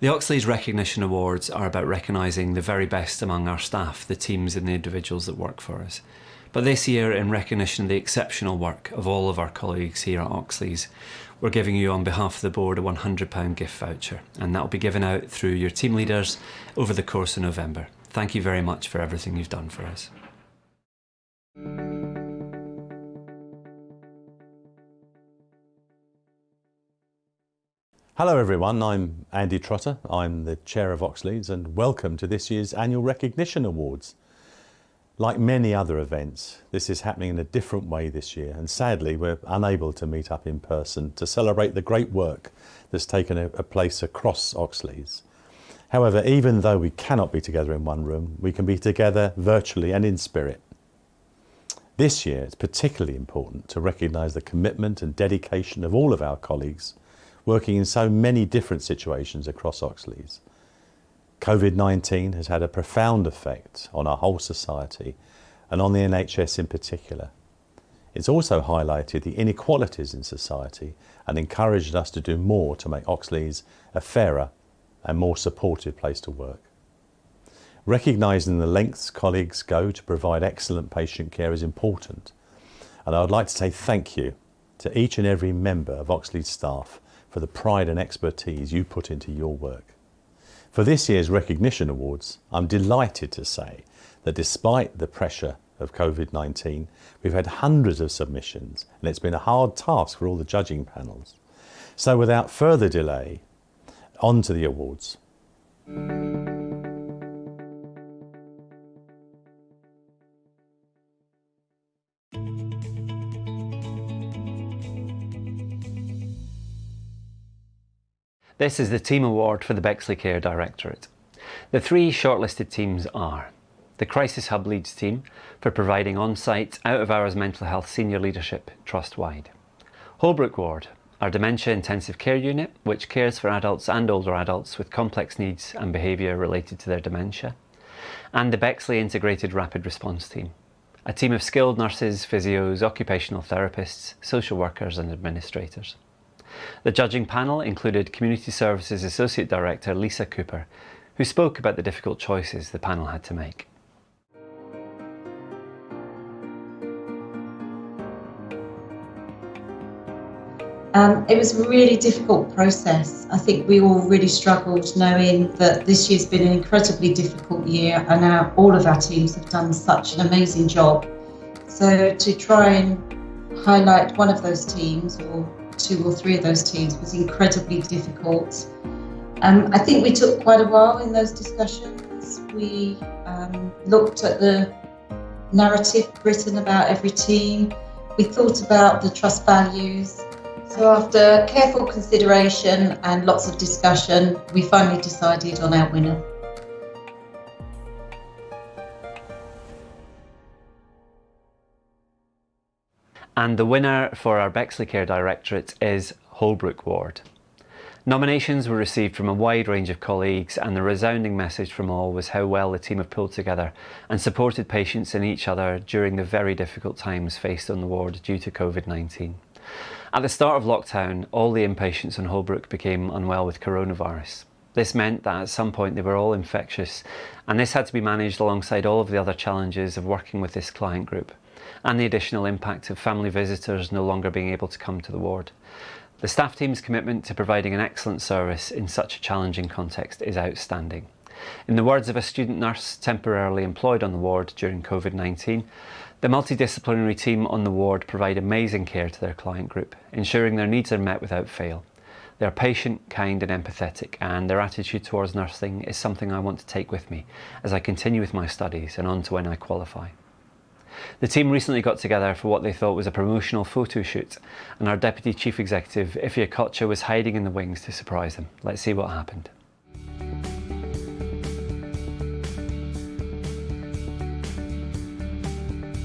The Oxleas Recognition Awards are about recognising the very best among our staff, the teams and the individuals that work for us. But this year, in recognition of the exceptional work of all of our colleagues here at Oxleas, we're giving you on behalf of the board a £100 gift voucher, and that will be given out through your team leaders over the course of November. Thank you very much for everything you've done for us. Hello everyone, I'm Andy Trotter, I'm the Chair of Oxleas, and welcome to this year's Annual Recognition Awards. Like many other events, this is happening in a different way this year, and sadly we're unable to meet up in person to celebrate the great work that's taken a place across Oxleas. However, even though we cannot be together in one room, we can be together virtually and in spirit. This year it's particularly important to recognise the commitment and dedication of all of our colleagues working in so many different situations across Oxleas. COVID-19 has had a profound effect on our whole society and on the NHS in particular. It's also highlighted the inequalities in society and encouraged us to do more to make Oxleas a fairer and more supportive place to work. Recognising the lengths colleagues go to provide excellent patient care is important, and I would like to say thank you to each and every member of Oxleas staff for the pride and expertise you put into your work. For this year's Recognition Awards, I'm delighted to say that despite the pressure of COVID-19, we've had hundreds of submissions, and it's been a hard task for all the judging panels. So without further delay, on to the awards. This is the Team Award for the Beexley Care Directorate. The three shortlisted teams are the Crisis Hub Leeds team for providing on-site, out-of-hours mental health senior leadership trust-wide. Holbrook Ward, our dementia intensive care unit, which cares for adults and older adults with complex needs and behaviour related to their dementia. And the Beexley Integrated Rapid Response team, a team of skilled nurses, physios, occupational therapists, social workers and administrators. The judging panel included Community Services Associate Director Lisa Cooper, who spoke about the difficult choices the panel had to make. It was a really difficult process. I think we all really struggled knowing that this year's been an incredibly difficult year, and all of our teams have done such an amazing job. So to try and highlight one of those teams, or two or three of those teams, was incredibly difficult. I think we took quite a while in those discussions. We looked at the narrative written about every team. We thought about the trust values. So after careful consideration and lots of discussion, we finally decided on our winner. And the winner for our Beexley Care Directorate is Holbrook Ward. Nominations were received from a wide range of colleagues, and the resounding message from all was how well the team have pulled together and supported patients and each other during the very difficult times faced on the ward due to COVID-19. At the start of lockdown, all the inpatients in Holbrook became unwell with coronavirus. This meant that at some point they were all infectious, and this had to be managed alongside all of the other challenges of working with this client group, and the additional impact of family visitors no longer being able to come to the ward. The staff team's commitment to providing an excellent service in such a challenging context is outstanding. In the words of a student nurse temporarily employed on the ward during COVID-19, the multidisciplinary team on the ward provide amazing care to their client group, ensuring their needs are met without fail. They are patient, kind and empathetic, and their attitude towards nursing is something I want to take with me as I continue with my studies and on to when I qualify. The team recently got together for what they thought was a promotional photo shoot, and our Deputy Chief Executive, Ifya Kocha, was hiding in the wings to surprise them. Let's see what happened.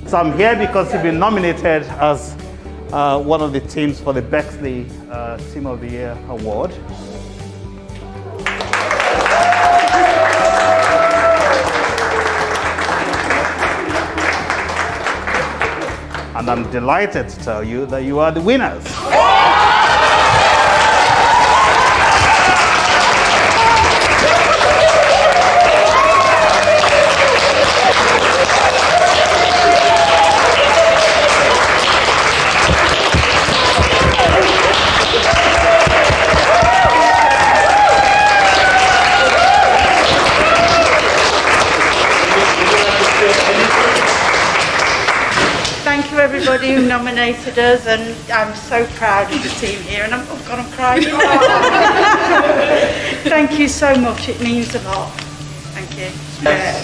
So I'm here because you've been nominated as one of the teams for the Beexley Team of the Year Award. And I'm delighted to tell you that you are the winners. everybody who nominated us, and I'm so proud of the team here, and oh God, I'm crying. Thank you so much, it means a lot. Thank you.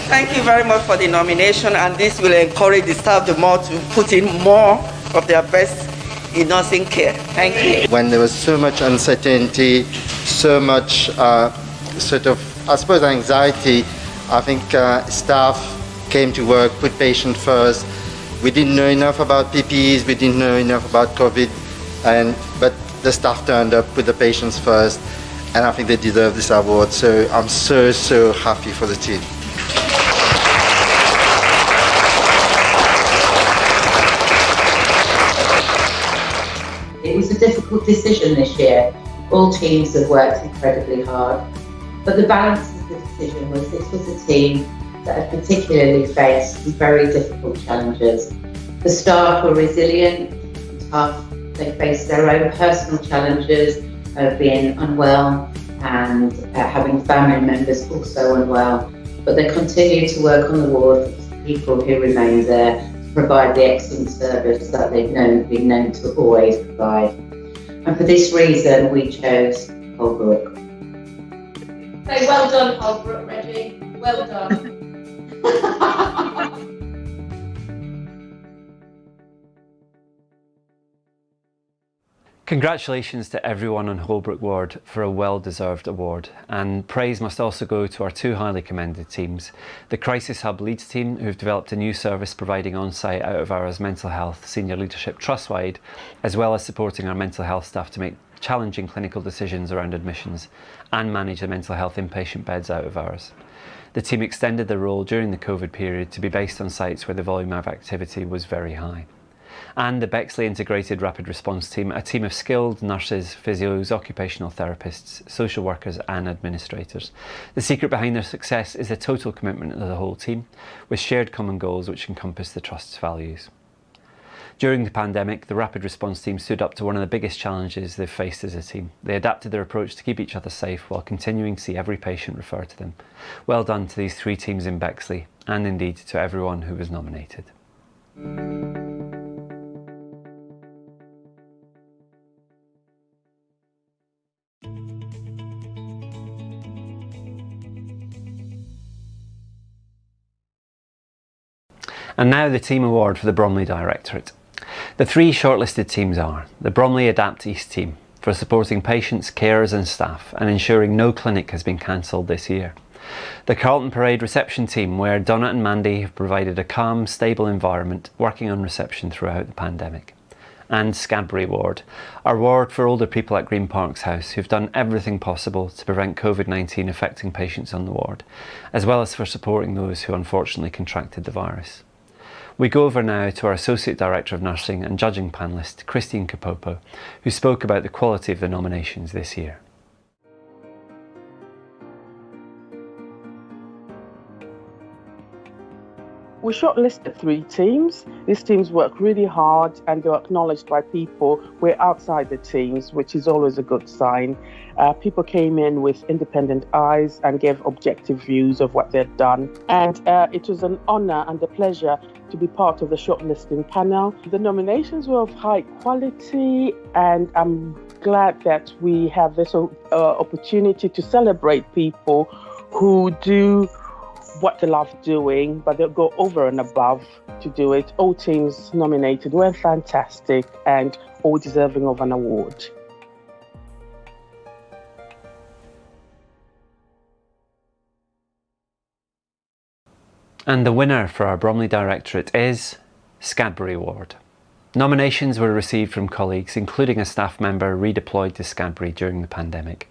Thank you very much for the nomination, and this will encourage the staff the more to put in more of their best in nursing care. Thank you. When there was so much uncertainty, so much sort of, I suppose, anxiety, I think staff came to work, put patients first. We didn't know enough about PPEs, we didn't know enough about COVID, but the staff turned up, put the patients first, and I think they deserve this award. So I'm so happy for the team. It was a difficult decision this year. All teams have worked incredibly hard, but the balance of the decision was this was a team that had particularly faced some very difficult challenges. The staff were resilient and tough. They faced their own personal challenges of being unwell and having family members also unwell, but they continued to work on the ward with the people who remained there to provide the excellent service that they've been known to always provide. And for this reason, we chose Holbrook. Say well done, Holbrook, Reggie. Well done. Congratulations to everyone on Holbrook Ward for a well-deserved award, and praise must also go to our two highly commended teams, the Crisis Hub Leeds team, who've developed a new service providing on-site out-of-hours mental health senior leadership trust-wide, as well as supporting our mental health staff to make challenging clinical decisions around admissions and manage the mental health inpatient beds out of hours. The team extended their role during the COVID period to be based on sites where the volume of activity was very high. And the Beexley Integrated Rapid Response Team, a team of skilled nurses, physios, occupational therapists, social workers and administrators. The secret behind their success is a total commitment of the whole team, with shared common goals which encompass the Trust's values. During the pandemic, the Rapid Response Team stood up to one of the biggest challenges they've faced as a team. They adapted their approach to keep each other safe while continuing to see every patient referred to them. Well done to these three teams in Beexley, and indeed to everyone who was nominated. And now the team award for the Bromley Directorate. The three shortlisted teams are the Bromley Adapt East team for supporting patients, carers and staff and ensuring no clinic has been cancelled this year. The Carlton Parade Reception team, where Donna and Mandy have provided a calm, stable environment working on reception throughout the pandemic. And Scadbury Ward, our ward for older people at Green Parks House who've done everything possible to prevent COVID-19 affecting patients on the ward, as well as for supporting those who unfortunately contracted the virus. We go over now to our Associate Director of Nursing and judging panellist, Christine Capopo, who spoke about the quality of the nominations this year. We shortlisted 3 teams. These teams worked really hard and they were acknowledged by people who were outside the teams, which is always a good sign. People came in with independent eyes and gave objective views of what they'd done. And it was an honour and a pleasure to be part of the shortlisting panel. The nominations were of high quality, and I'm glad that we have this opportunity to celebrate people who do what they love doing, but they'll go over and above to do it. All teams nominated were fantastic and all deserving of an award. And the winner for our Bromley Directorate is Scadbury Ward. Nominations were received from colleagues, including a staff member redeployed to Scadbury during the pandemic.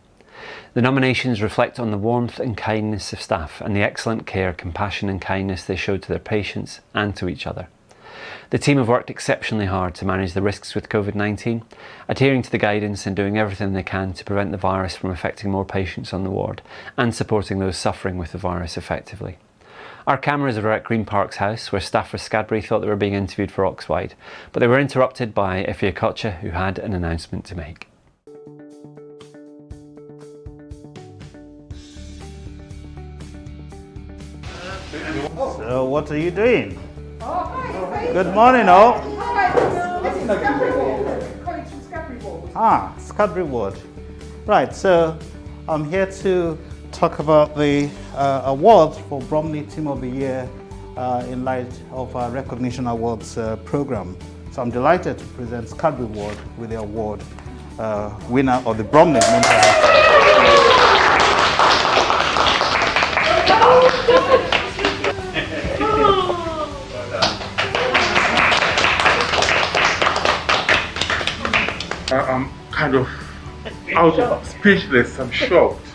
The nominations reflect on the warmth and kindness of staff and the excellent care, compassion and kindness they showed to their patients and to each other. The team have worked exceptionally hard to manage the risks with COVID-19, adhering to the guidance and doing everything they can to prevent the virus from affecting more patients on the ward and supporting those suffering with the virus effectively. Our cameras were at Green Parks House, where staff for Scadbury thought they were being interviewed for Oxwide, but they were interrupted by Ify Okocha, who had an announcement to make. So what are you doing? Oh, hi. Good morning, all. Hi. Scudbury Ward. Right, so I'm here to talk about the award for Bromley Team of the Year in light of our Recognition Awards program. So I'm delighted to present Scudbury Ward with the award winner of the Bromley Mental Health. I'm kind of speechless, I'm shocked.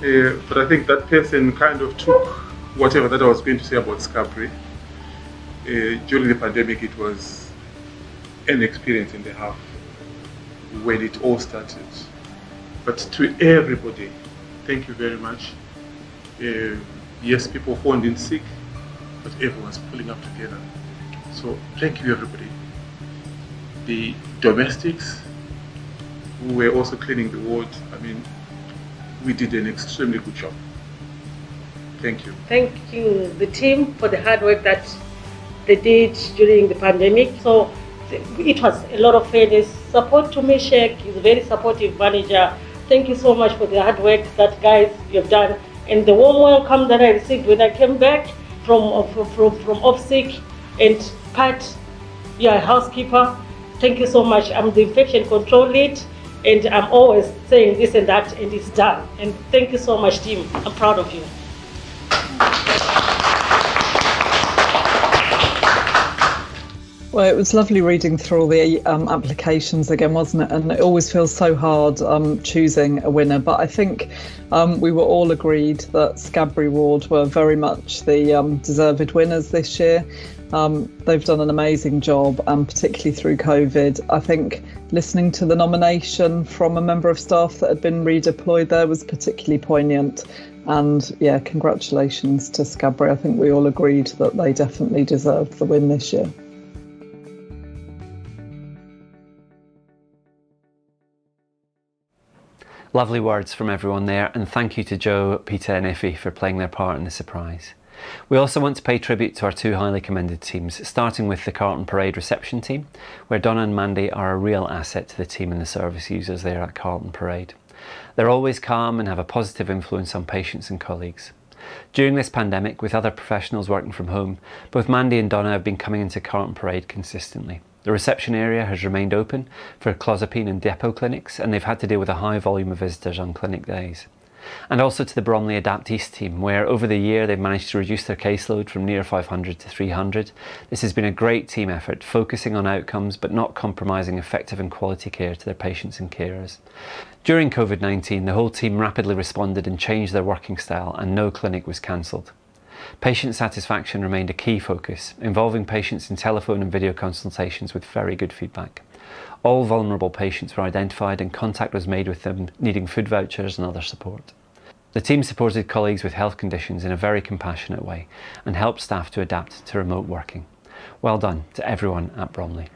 But I think that person kind of took whatever that I was going to say about Scudbury. During the pandemic, it was an experience and a half when it all started. But to everybody, thank you very much. Yes, people phoned in sick, but everyone's pulling up together. So thank you, everybody. The domestics who were also cleaning the ward, I mean, we did an extremely good job. Thank you. Thank you, the team, for the hard work that they did during the pandemic. So it was a lot of fairness. Support to Meshek, he's a very supportive manager. Thank you so much for the hard work that guys you've done, and the warm welcome that I received when I came back from off sick, and Pat, your housekeeper. Thank you so much. I'm the infection control lead, and I'm always saying this and that, and it's done. And thank you so much, team. I'm proud of you. Well, it was lovely reading through all the applications again, wasn't it? And it always feels so hard choosing a winner. But I think we were all agreed that Scudbury Ward were very much the deserved winners this year. They've done an amazing job, particularly through COVID. I think listening to the nomination from a member of staff that had been redeployed there was particularly poignant. And yeah, congratulations to Scudbury. I think we all agreed that they definitely deserved the win this year. Lovely words from everyone there, and thank you to Joe, Peter and Iffy for playing their part in the surprise. We also want to pay tribute to our two highly commended teams, starting with the Carlton Parade reception team, where Donna and Mandy are a real asset to the team and the service users there at Carlton Parade. They're always calm and have a positive influence on patients and colleagues. During this pandemic, with other professionals working from home, both Mandy and Donna have been coming into Carlton Parade consistently. The reception area has remained open for clozapine and depot clinics, and they've had to deal with a high volume of visitors on clinic days. And also to the Bromley Adapt East team, where over the year they've managed to reduce their caseload from near 500 to 300. This has been a great team effort, focusing on outcomes but not compromising effective and quality care to their patients and carers. During COVID-19, the whole team rapidly responded and changed their working style, and no clinic was cancelled. Patient satisfaction remained a key focus, involving patients in telephone and video consultations with very good feedback. All vulnerable patients were identified and contact was made with them needing food vouchers and other support. The team supported colleagues with health conditions in a very compassionate way and helped staff to adapt to remote working. Well done to everyone at Bromley.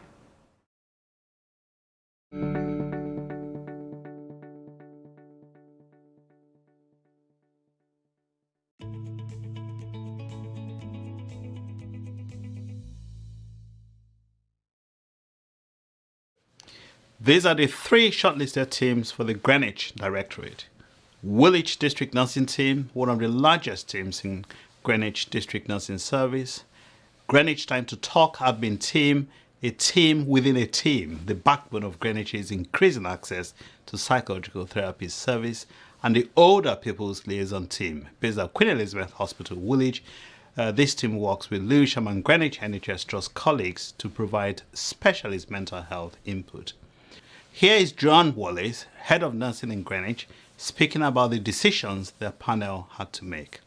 These are the three shortlisted teams for the Greenwich Directorate. Woolwich District Nursing Team, one of the largest teams in Greenwich District Nursing Service. Greenwich Time to Talk Admin Team, a team within a team. The backbone of Greenwich is increasing access to psychological therapy service. And the Older People's Liaison Team, based at Queen Elizabeth Hospital, Woolwich. This team works with Lewisham and Greenwich NHS Trust colleagues to provide specialist mental health input. Here is John Wallace, Head of Nursing in Greenwich, speaking about the decisions their panel had to make.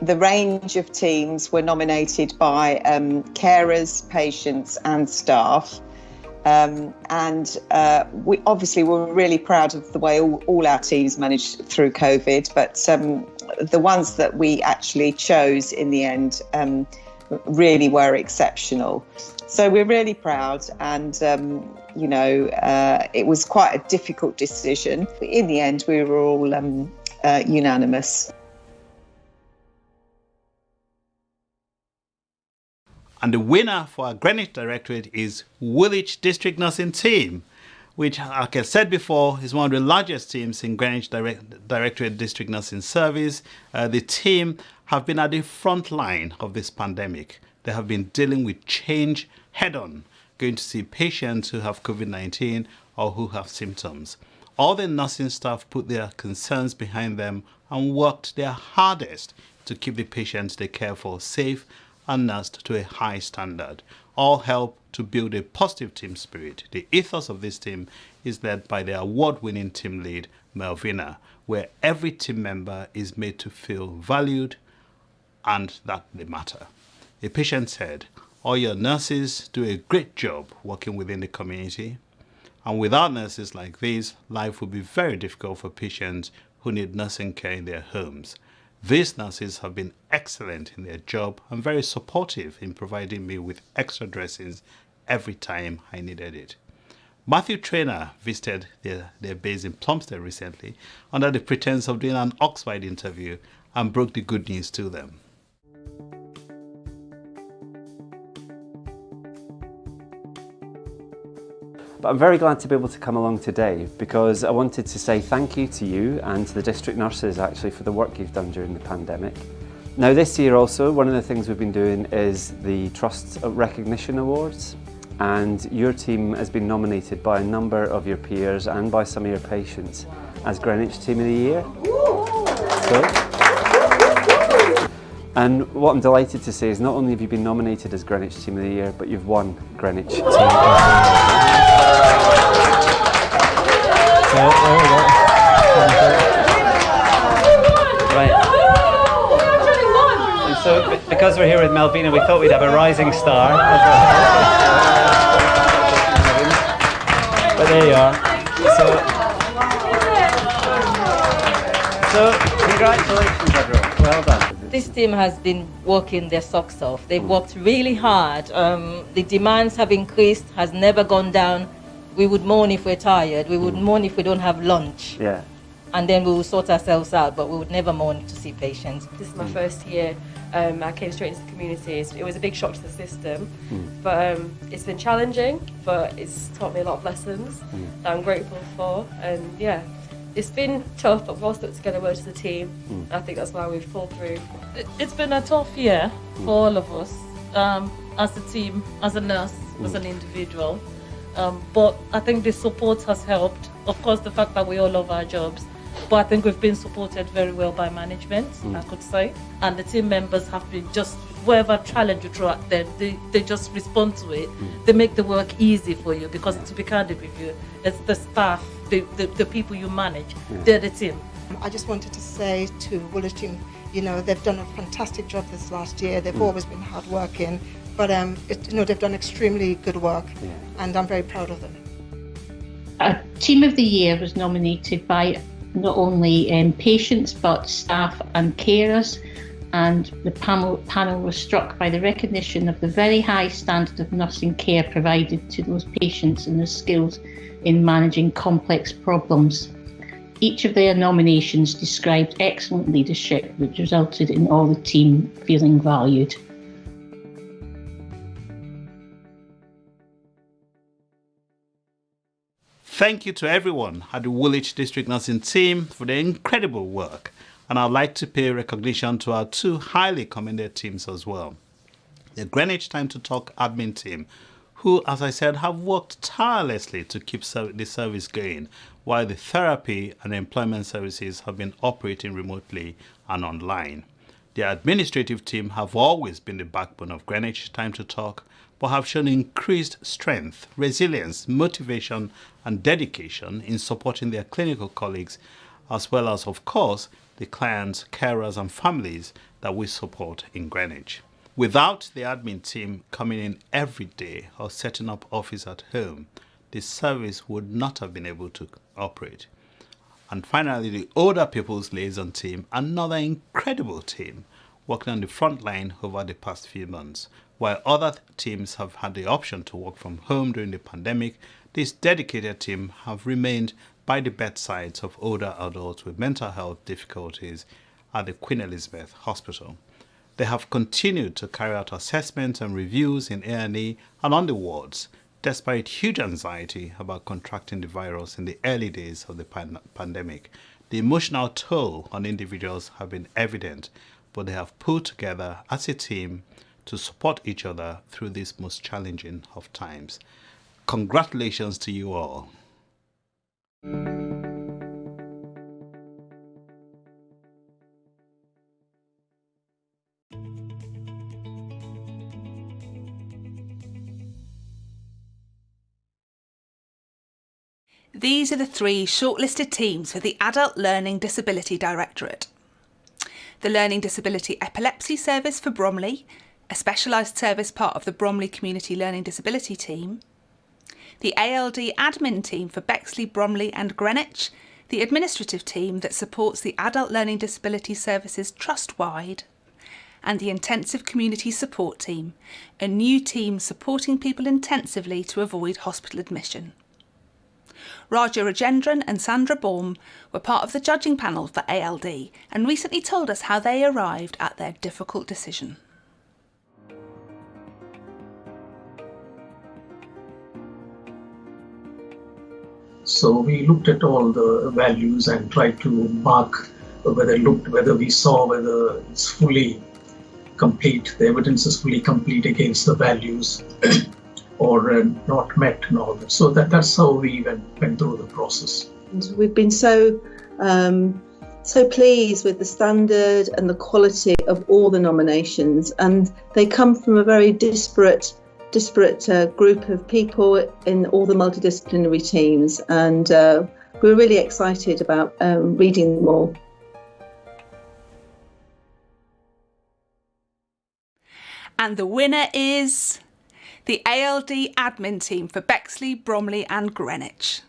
The range of teams were nominated by carers, patients and staff. We obviously were really proud of the way all our teams managed through COVID, but the ones that we actually chose in the end really were exceptional. So we're really proud, and it was quite a difficult decision. In the end, we were all unanimous. And the winner for our Greenwich Directorate is Woolwich District Nursing Team, which, like I said before, is one of the largest teams in Greenwich Directorate District Nursing Service. The team have been at the front line of this pandemic. They have been dealing with change head-on, going to see patients who have COVID-19 or who have symptoms. All the nursing staff put their concerns behind them and worked their hardest to keep the patients they care for safe and nursed to a high standard. All help to build a positive team spirit. The ethos of this team is led by the award-winning team lead, Melvina, where every team member is made to feel valued and that they matter. A patient said, all your nurses do a great job working within the community. And without nurses like these, life would be very difficult for patients who need nursing care in their homes. These nurses have been excellent in their job and very supportive in providing me with extra dressings every time I needed it. Matthew Trainer visited their base in Plumstead recently under the pretense of doing an Oxford interview and broke the good news to them. But I'm very glad to be able to come along today because I wanted to say thank you to you and to the district nurses actually for the work you've done during the pandemic. Now this year also, one of the things we've been doing is the Trust Recognition Awards, and your team has been nominated by a number of your peers and by some of your patients as Greenwich Team of the Year. And what I'm delighted to say is not only have you been nominated as Greenwich Team of the Year, but you've won Greenwich Team of the Year. So, there we go. Right. And so, because we're here with Melvina, we thought we'd have a rising star. But there you are. So congratulations, everyone. Well done. This team has been working their socks off. They've worked really hard. The demands have increased, has never gone down. We would moan if we're tired. We would moan if we don't have lunch. Yeah. And then we will sort ourselves out, but we would never moan to see patients. This is my first year. I came straight into the community. It was a big shock to the system, but it's been challenging, but it's taught me a lot of lessons that I'm grateful for. And yeah, it's been tough, but we've all stuck together well as a team. I think that's why we've pulled through. It's been a tough year for all of us, as a team, as a nurse, as an individual. But I think the support has helped. Of course, the fact that we all love our jobs, but I think we've been supported very well by management, I could say. And the team members have been just, whatever challenge you throw at them, they just respond to it. They make the work easy for you because, to be candid with you, it's the staff, the people you manage, they're the team. I just wanted to say to Woolwich team, you know, they've done a fantastic job this last year. They've always been hardworking, but they've done extremely good work, and I'm very proud of them. Our Team of the Year was nominated by not only patients but staff and carers, and the panel was struck by the recognition of the very high standard of nursing care provided to those patients and their skills in managing complex problems. Each of their nominations described excellent leadership, which resulted in all the team feeling valued. Thank you to everyone at the Woolwich District Nursing Team for their incredible work, and I'd like to pay recognition to our two highly commended teams as well. The Greenwich Time to Talk admin team, who, as I said, have worked tirelessly to keep the service going, while the therapy and employment services have been operating remotely and online. The administrative team have always been the backbone of Greenwich Time to Talk, but have shown increased strength, resilience, motivation, and dedication in supporting their clinical colleagues, as well as, of course, the clients, carers, and families that we support in Greenwich. Without the admin team coming in every day or setting up office at home, the service would not have been able to operate. And finally, the Older People's Liaison team, another incredible team, working on the front line over the past few months. While other teams have had the option to work from home during the pandemic, this dedicated team have remained by the bedsides of older adults with mental health difficulties at the Queen Elizabeth Hospital. They have continued to carry out assessments and reviews in A&E and on the wards, despite huge anxiety about contracting the virus in the early days of the pandemic. The emotional toll on individuals have been evident, but they have pulled together as a team to support each other through this most challenging of times. Congratulations to you all. These are the 3 shortlisted teams for the Adult Learning Disability Directorate. The Learning Disability Epilepsy Service for Bromley, a specialised service part of the Bromley Community Learning Disability Team. The ALD Admin Team for Beexley, Bromley and Greenwich, the administrative team that supports the Adult Learning Disability Services trust-wide. And the Intensive Community Support Team, a new team supporting people intensively to avoid hospital admission. Raja Rajendran and Sandra Baum were part of the judging panel for ALD and recently told us how they arrived at their difficult decision. So we looked at all the values and tried to mark whether we saw whether it's fully complete, the evidence is fully complete against the values or not met and all that. So that's how we went through the process. We've been so pleased with the standard and the quality of all the nominations, and they come from a very disparate group of people in all the multidisciplinary teams, and we're really excited about reading them all. And the winner is the ALD Admin Team for Beexley, Bromley and Greenwich.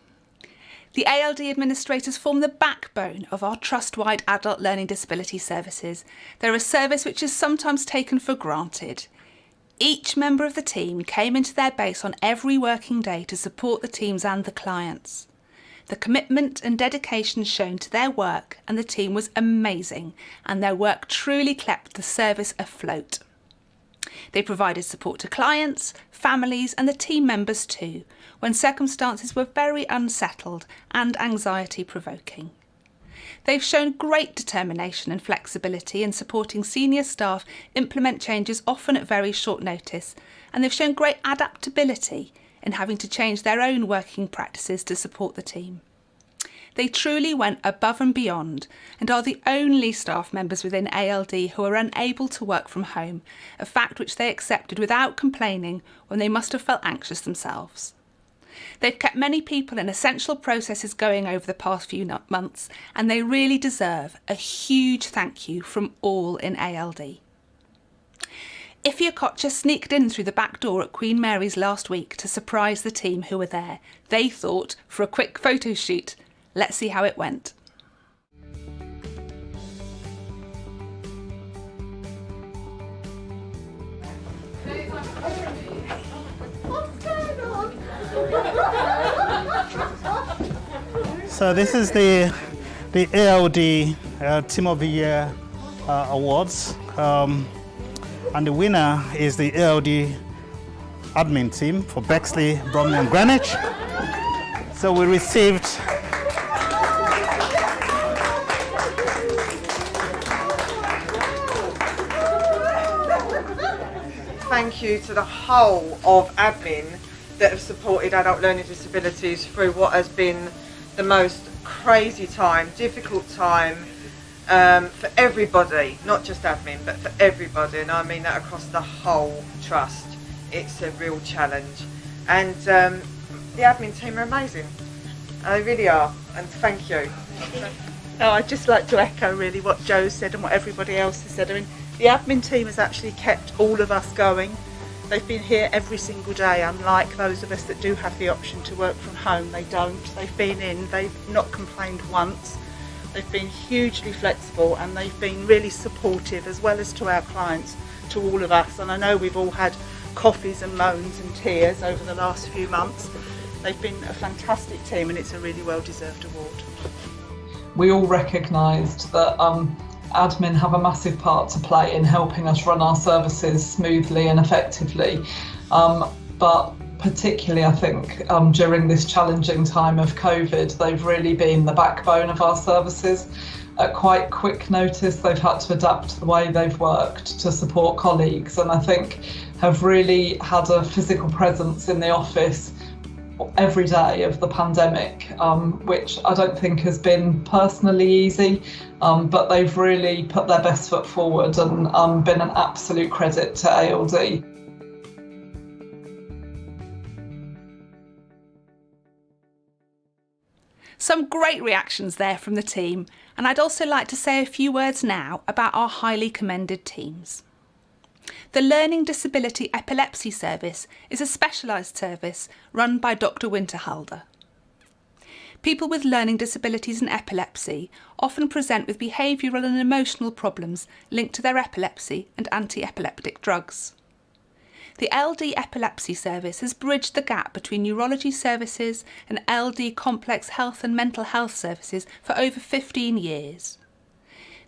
The ALD administrators form the backbone of our trust-wide adult learning disability services. They're a service which is sometimes taken for granted. Each member of the team came into their base on every working day to support the teams and the clients. The commitment and dedication shown to their work and the team was amazing, and their work truly kept the service afloat. They provided support to clients, families and the team members too, when circumstances were very unsettled and anxiety-provoking. They've shown great determination and flexibility in supporting senior staff implement changes often at very short notice, and they've shown great adaptability in having to change their own working practices to support the team. They truly went above and beyond and are the only staff members within ALD who are unable to work from home, a fact which they accepted without complaining when they must have felt anxious themselves. They've kept many people in essential processes going over the past few months, and they really deserve a huge thank you from all in ALD. Ifya Kocher sneaked in through the back door at Queen Mary's last week to surprise the team who were there. They thought, for a quick photo shoot, let's see how it went. So this is the ALD Team of the Year Awards, and the winner is the ALD Admin Team for Beexley, Bromley and Greenwich. So we received thank you to the whole of admin that have supported adult learning disabilities through what has been the most crazy time, difficult time for everybody, not just admin, but for everybody, and I mean that across the whole trust. It's a real challenge, and the admin team are amazing. They really are, and thank you. Oh, I'd just like to echo really what Jo said and what everybody else has said. I mean, the admin team has actually kept all of us going. They've been here every single day, unlike those of us that do have the option to work from home. They don't. They've been in, they've not complained once. They've been hugely flexible and they've been really supportive, as well as to our clients, to all of us. And I know we've all had coffees and moans and tears over the last few months. They've been a fantastic team and it's a really well-deserved award. We all recognised that admin have a massive part to play in helping us run our services smoothly and effectively. But particularly, I think, during this challenging time of COVID, they've really been the backbone of our services. At quite quick notice, they've had to adapt the way they've worked to support colleagues, and I think have really had a physical presence in the office every day of the pandemic, which I don't think has been personally easy, but they've really put their best foot forward and been an absolute credit to ALD. Some great reactions there from the team, and I'd also like to say a few words now about our highly commended teams. The Learning Disability Epilepsy Service is a specialised service run by Dr. Winterhalder. People with learning disabilities and epilepsy often present with behavioural and emotional problems linked to their epilepsy and anti-epileptic drugs. The LD Epilepsy Service has bridged the gap between neurology services and LD complex health and mental health services for over 15 years.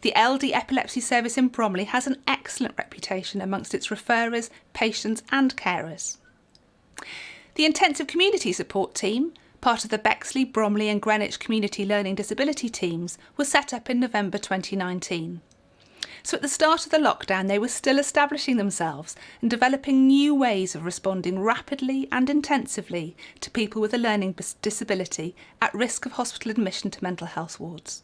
The LD Epilepsy Service in Bromley has an excellent reputation amongst its referrers, patients and carers. The Intensive Community Support Team, part of the Beexley, Bromley and Greenwich Community Learning Disability teams, was set up in November 2019. So at the start of the lockdown, they were still establishing themselves and developing new ways of responding rapidly and intensively to people with a learning disability at risk of hospital admission to mental health wards.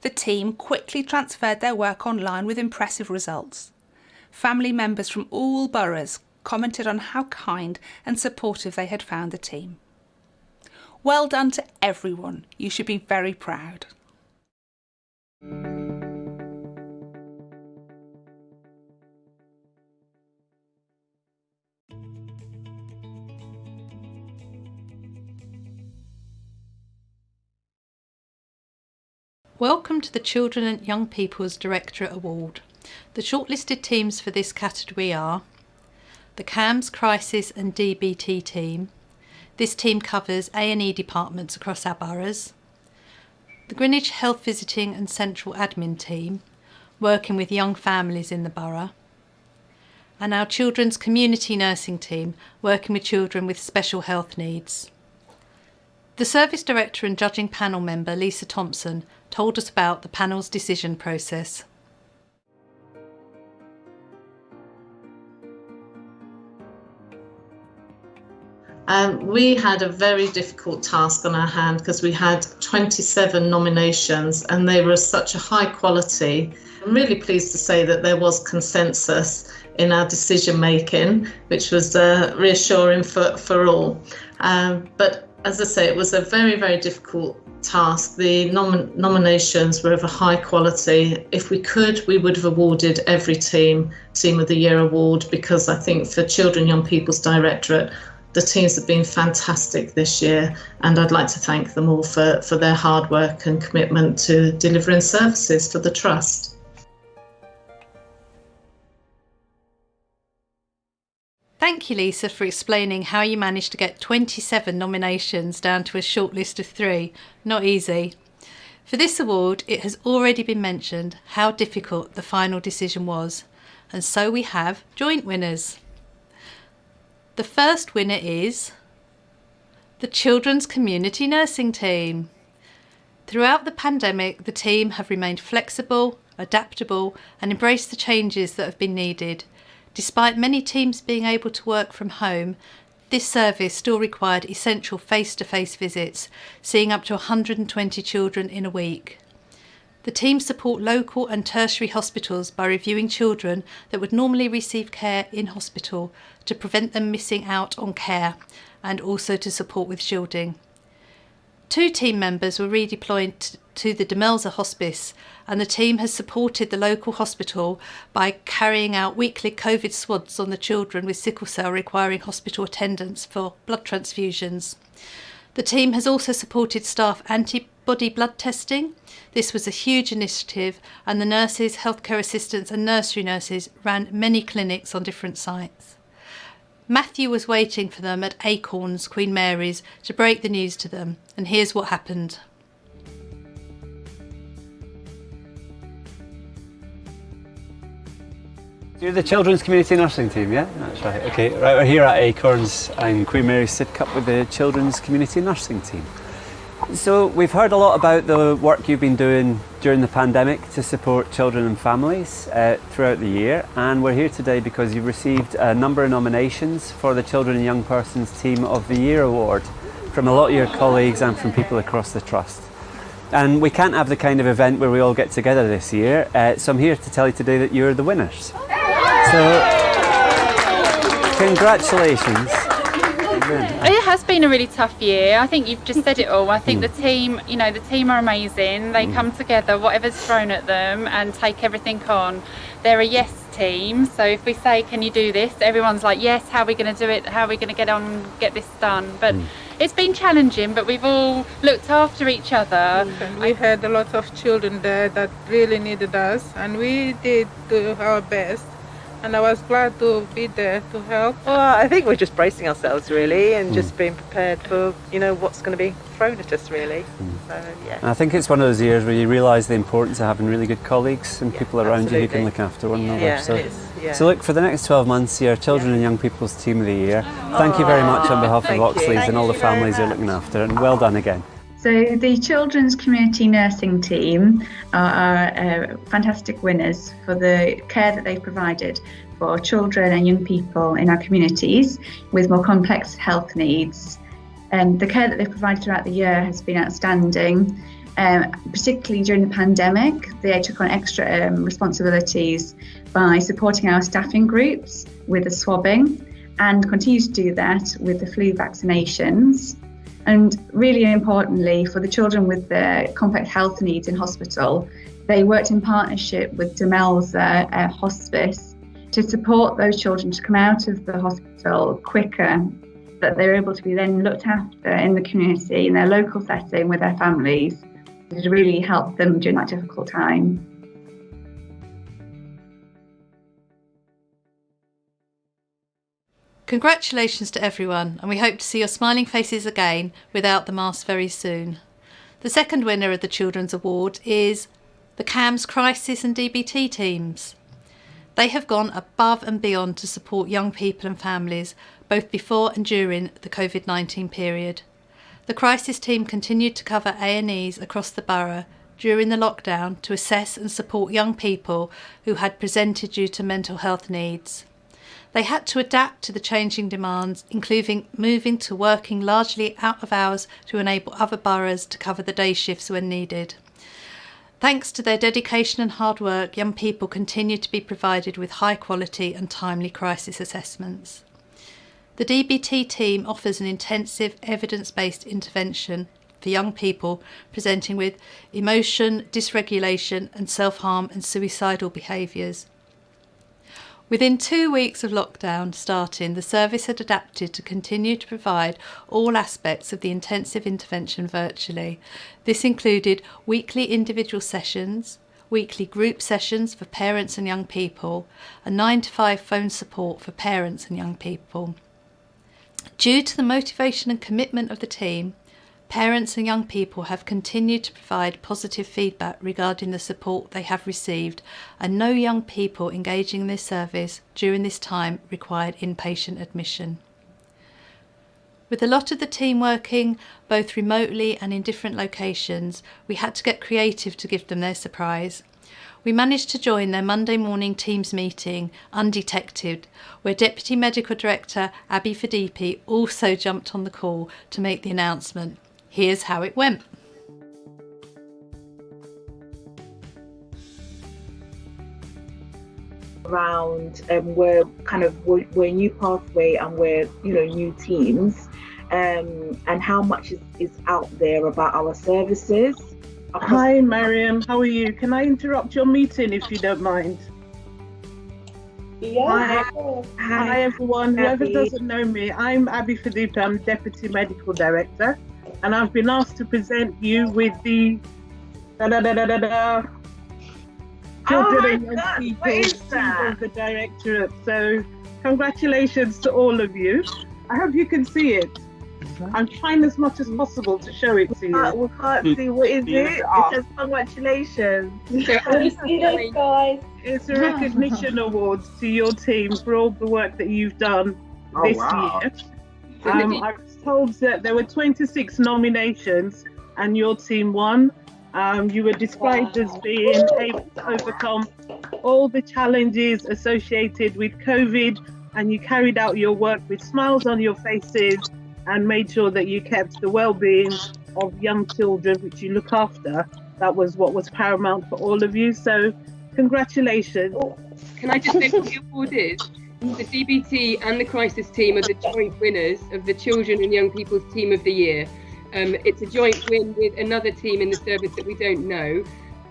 The team quickly transferred their work online with impressive results. Family members from all boroughs commented on how kind and supportive they had found the team. Well done to everyone. You should be very proud. Welcome to the Children and Young People's Directorate Award. The shortlisted teams for this category are the CAMS Crisis and DBT team. This team covers A&E departments across our boroughs. The Greenwich Health Visiting and Central Admin team, working with young families in the borough. And our Children's Community Nursing team, working with children with special health needs. The Service Director and Judging Panel member, Lisa Thompson, told us about the panel's decision process. We had a very difficult task on our hand because we had 27 nominations and they were such a high quality. I'm really pleased to say that there was consensus in our decision making, which was reassuring for all. But as I say, it was a very, very difficult task. The nominations were of a high quality. If we could, we would have awarded every team Team of the Year award, because I think for Children Young People's Directorate, the teams have been fantastic this year, and I'd like to thank them all for their hard work and commitment to delivering services for the Trust. Thank you, Lisa, for explaining how you managed to get 27 nominations down to a short list of 3. Not easy. For this award, it has already been mentioned how difficult the final decision was, and so we have joint winners. The first winner is the Children's Community Nursing team. Throughout the pandemic, the team have remained flexible, adaptable, and embraced the changes that have been needed. Despite many teams being able to work from home, this service still required essential face-to-face visits, seeing up to 120 children in a week. The team support local and tertiary hospitals by reviewing children that would normally receive care in hospital to prevent them missing out on care, and also to support with shielding. 2 team members were redeployed to the Demelza Hospice, and the team has supported the local hospital by carrying out weekly COVID swads on the children with sickle cell requiring hospital attendance for blood transfusions. The team has also supported staff antibody blood testing. This was a huge initiative, and the nurses, healthcare assistants and nursery nurses ran many clinics on different sites. Matthew was waiting for them at Acorns, Queen Mary's, to break the news to them, and here's what happened. You're the Children's Community Nursing Team, yeah? That's right. Okay, right, we're here at Acorns and Queen Mary's Sidcup with the Children's Community Nursing Team. So we've heard a lot about the work you've been doing during the pandemic to support children and families throughout the year, and we're here today because you've received a number of nominations for the Children and Young Persons Team of the Year award from a lot of your colleagues and from people across the Trust. And we can't have the kind of event where we all get together this year, so I'm here to tell you today that you're the winners. So, congratulations. It has been a really tough year. I think you've just said it all. I think the team, the team are amazing. They come together, whatever's thrown at them, and take everything on. They're a yes team, so if we say, can you do this? Everyone's like, yes, how are we going to do it? How are we going to get on and get this done? But it's been challenging, but we've all looked after each other. And we had a lot of children there that really needed us, and we did do our best. And I was glad to be there to help. Well, I think we're just bracing ourselves really, and just being prepared for what's going to be thrown at us really. So yeah. And I think it's one of those years where you realise the importance of having really good colleagues and people around you who can look after one another. Yeah, so, it is. Yeah. So look, for the next 12 months, you're Children and Young People's Team of the Year. Thank you very much on behalf of Oxleas and all the families you're looking after, and well done again. So the Children's Community Nursing Team are fantastic winners for the care that they've provided for children and young people in our communities with more complex health needs. The care that they've provided throughout the year has been outstanding, particularly during the pandemic. They took on extra responsibilities by supporting our staffing groups with the swabbing, and continue to do that with the flu vaccinations. And really importantly, for the children with the complex health needs in hospital, they worked in partnership with Demelza Hospice to support those children to come out of the hospital quicker, that they're able to be then looked after in the community, in their local setting with their families, to really help them during that difficult time. Congratulations to everyone, and we hope to see your smiling faces again without the mask very soon. The second winner of the Children's Award is the CAMS Crisis and DBT teams. They have gone above and beyond to support young people and families, both before and during the COVID-19 period. The crisis team continued to cover A&Es across the borough during the lockdown to assess and support young people who had presented due to mental health needs. They had to adapt to the changing demands, including moving to working largely out of hours to enable other boroughs to cover the day shifts when needed. Thanks to their dedication and hard work, young people continue to be provided with high quality and timely crisis assessments. The DBT team offers an intensive evidence-based intervention for young people presenting with emotion, dysregulation and self-harm and suicidal behaviours. Within 2 weeks of lockdown starting, the service had adapted to continue to provide all aspects of the intensive intervention virtually. This included weekly individual sessions, weekly group sessions for parents and young people, and 9 to 5 phone support for parents and young people. Due to the motivation and commitment of the team, parents and young people have continued to provide positive feedback regarding the support they have received, and no young people engaging in this service during this time required inpatient admission. With a lot of the team working both remotely and in different locations, we had to get creative to give them their surprise. We managed to join their Monday morning Teams meeting undetected, where Deputy Medical Director Abby Fadipi also jumped on the call to make the announcement. Here's how it went. Around we're a new pathway and we're new teams, and how much is out there about our services. Hi Mariam, how are you? Can I interrupt your meeting if you don't mind? Yeah. Hi everyone. Whoever doesn't know me, I'm Abby Fadipa. I'm Deputy Medical Director, and I've been asked to present you with the Children and Young People of the Directorate. So congratulations to all of you. I hope you can see it. I'm trying as much as possible to show it to you. We can't see what is it. It says congratulations. Guys. It's a recognition award to your team for all the work that you've done this year. I was told that there were 26 nominations and your team won. You were described as being able to overcome all the challenges associated with COVID, and you carried out your work with smiles on your faces and made sure that you kept the well-being of young children, which you look after. That was what was paramount for all of you. So congratulations. Can I just say what the award is? The CBT and the crisis team are the joint winners of the Children and Young People's Team of the Year. It's a joint win with another team in the service that we don't know,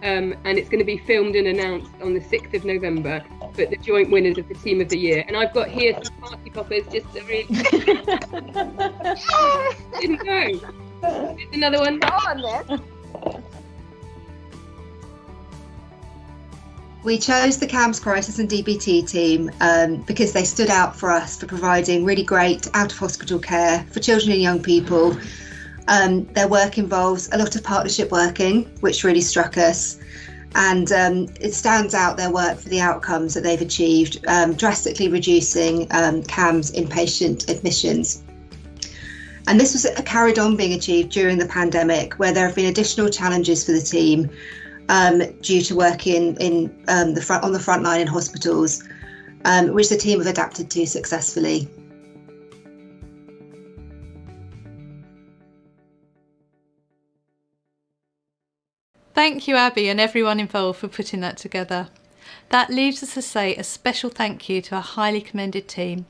and it's going to be filmed and announced on the 6th of November, but the joint winners of the Team of the Year. And I've got here some party poppers just to really... Didn't know. There's another one. Go on then. We chose the CAMS Crisis and DBT team because they stood out for us for providing really great out-of-hospital care for children and young people. Their work involves a lot of partnership working, which really struck us. And it stands out, their work, for the outcomes that they've achieved, drastically reducing CAMS inpatient admissions. And this was carried on being achieved during the pandemic, where there have been additional challenges for the team due to working on the front line in hospitals, which the team have adapted to successfully. Thank you, Abby, and everyone involved for putting that together. That leaves us to say a special thank you to our highly commended team,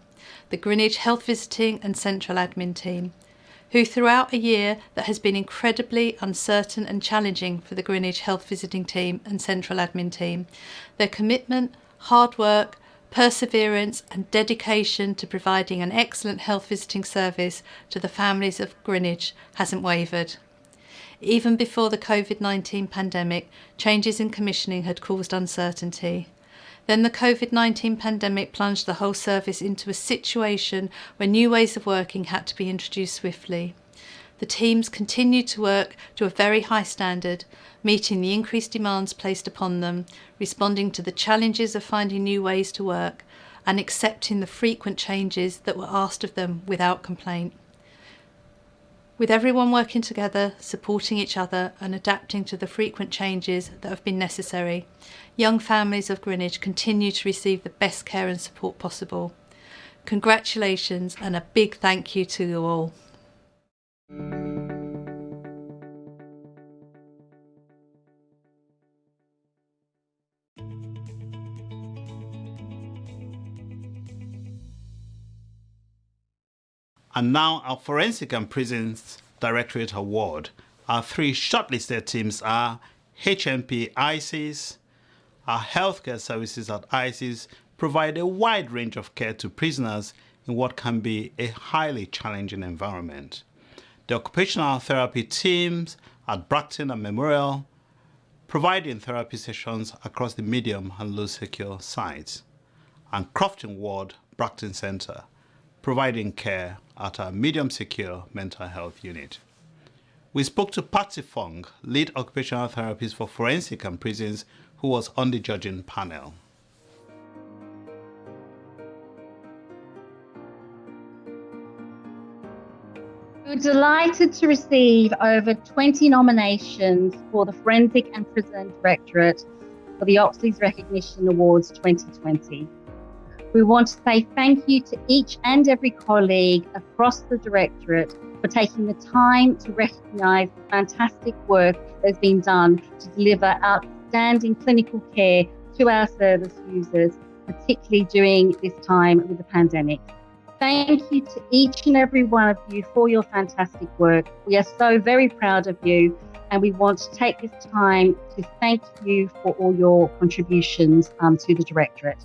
the Greenwich Health Visiting and Central Admin team, who throughout a year that has been incredibly uncertain and challenging for the Greenwich Health Visiting team and Central Admin team, their commitment, hard work, perseverance and dedication to providing an excellent health visiting service to the families of Greenwich hasn't wavered. Even before the COVID-19 pandemic, changes in commissioning had caused uncertainty. Then the COVID-19 pandemic plunged the whole service into a situation where new ways of working had to be introduced swiftly. The teams continued to work to a very high standard, meeting the increased demands placed upon them, responding to the challenges of finding new ways to work, and accepting the frequent changes that were asked of them without complaint. With everyone working together, supporting each other and adapting to the frequent changes that have been necessary, young families of Greenwich continue to receive the best care and support possible. Congratulations and a big thank you to you all. And now our Forensic and Prisons Directorate Award. Our three shortlisted teams are HMP ICES. Our healthcare services at ICES provide a wide range of care to prisoners in what can be a highly challenging environment. The occupational therapy teams at Bracton and Memorial providing therapy sessions across the medium and low secure sites. And Crofton Ward, Bracton Centre, providing care at our medium secure mental health unit. We spoke to Patsy Fong, lead occupational therapist for Forensic and Prisons, who was on the judging panel. We're delighted to receive over 20 nominations for the Forensic and Prison Directorate for the Oxleas Recognition Awards 2020. We want to say thank you to each and every colleague across the Directorate for taking the time to recognise the fantastic work that's been done to deliver outstanding clinical care to our service users, particularly during this time with the pandemic. Thank you to each and every one of you for your fantastic work. We are so very proud of you, and we want to take this time to thank you for all your contributions to the Directorate.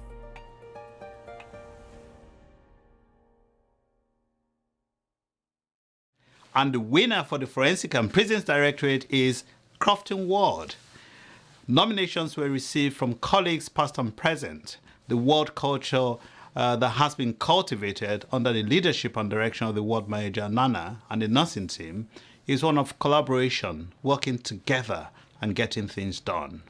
And the winner for the Forensic and Prisons Directorate is Crofton Ward. Nominations were received from colleagues past and present, the Ward Culture that has been cultivated under the leadership and direction of the ward manager, Nana, and the nursing team is one of collaboration, working together and getting things done.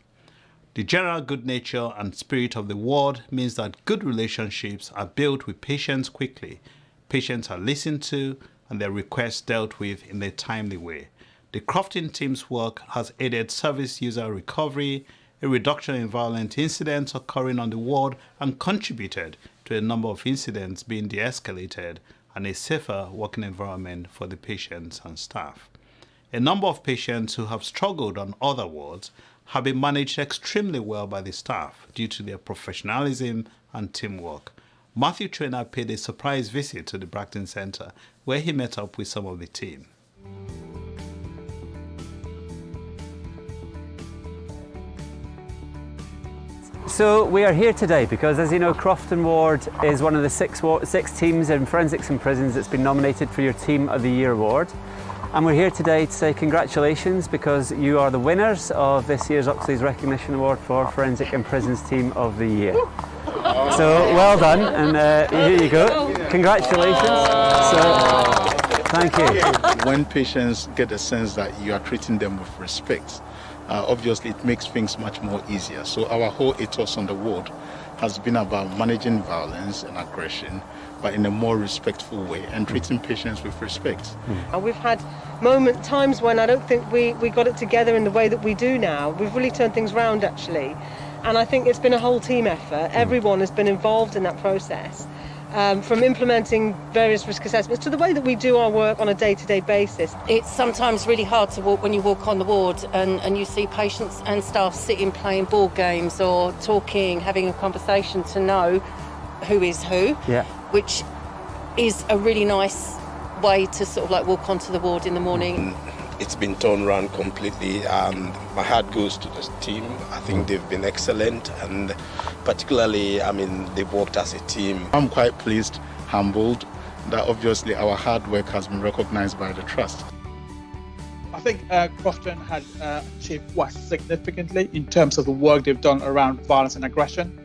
The general good nature and spirit of the ward means that good relationships are built with patients quickly. Patients are listened to and their requests dealt with in a timely way. The Crofton team's work has aided service user recovery, a reduction in violent incidents occurring on the ward, and contributed to a number of incidents being de-escalated and a safer working environment for the patients and staff. A number of patients who have struggled on other wards have been managed extremely well by the staff due to their professionalism and teamwork. Matthew Traynor paid a surprise visit to the Bracton Centre, where he met up with some of the team. So we are here today because, as you know, Crofton Ward is one of the six teams in Forensics and Prisons that's been nominated for your Team of the Year award. And we're here today to say congratulations because you are the winners of this year's Oxleas Recognition Award for Forensic and Prisons Team of the Year. So well done, and here you go. Congratulations. Thank you. When patients get a sense that you are treating them with respect, obviously it makes things much more easier. So our whole ethos on the ward has been about managing violence and aggression, but in a more respectful way, and treating patients with respect. We've had times when I don't think we got it together in the way that we do now. We've really turned things round, actually. And I think it's been a whole team effort. Everyone has been involved in that process. From implementing various risk assessments to the way that we do our work on a day-to-day basis. It's sometimes really hard to walk when you walk on the ward and you see patients and staff sitting playing board games or talking, having a conversation to know who is who, which is a really nice way to sort of like walk onto the ward in the morning. It's been turned around completely, and my heart goes to the team. I think they've been excellent, and particularly, they've worked as a team. I'm quite pleased, humbled, that obviously our hard work has been recognized by the Trust. I think Crofton has achieved quite significantly in terms of the work they've done around violence and aggression,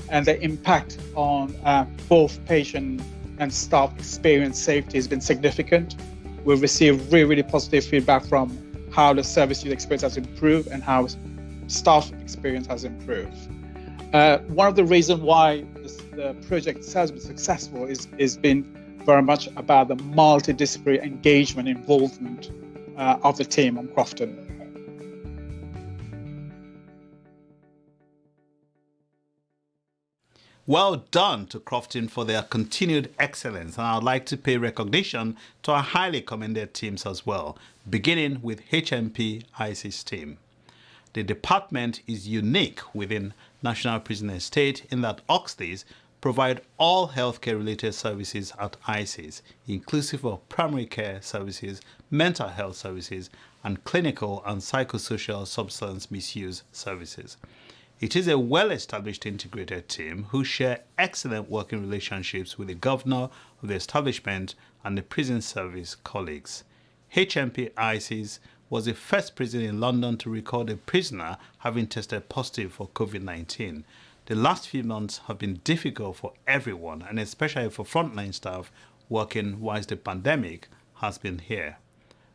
and the impact on both patient and staff experience safety has been significant. We've received really positive feedback from how the service user experience has improved and how staff experience has improved. One of the reasons why the project has been successful is been very much about the multidisciplinary engagement involvement of the team on Crofton. Well done to Crofton for their continued excellence, and I'd like to pay recognition to our highly commended teams as well, beginning with HMP IC's team. The department is unique within National Prison Estate in that Oxleas provide all healthcare related services at ICs, inclusive of primary care services, mental health services, and clinical and psychosocial substance misuse services. It is a well-established integrated team who share excellent working relationships with the governor of the establishment and the prison service colleagues. HMP ICs was the first prison in London to record a prisoner having tested positive for COVID-19. The last few months have been difficult for everyone, and especially for frontline staff working whilst the pandemic has been here.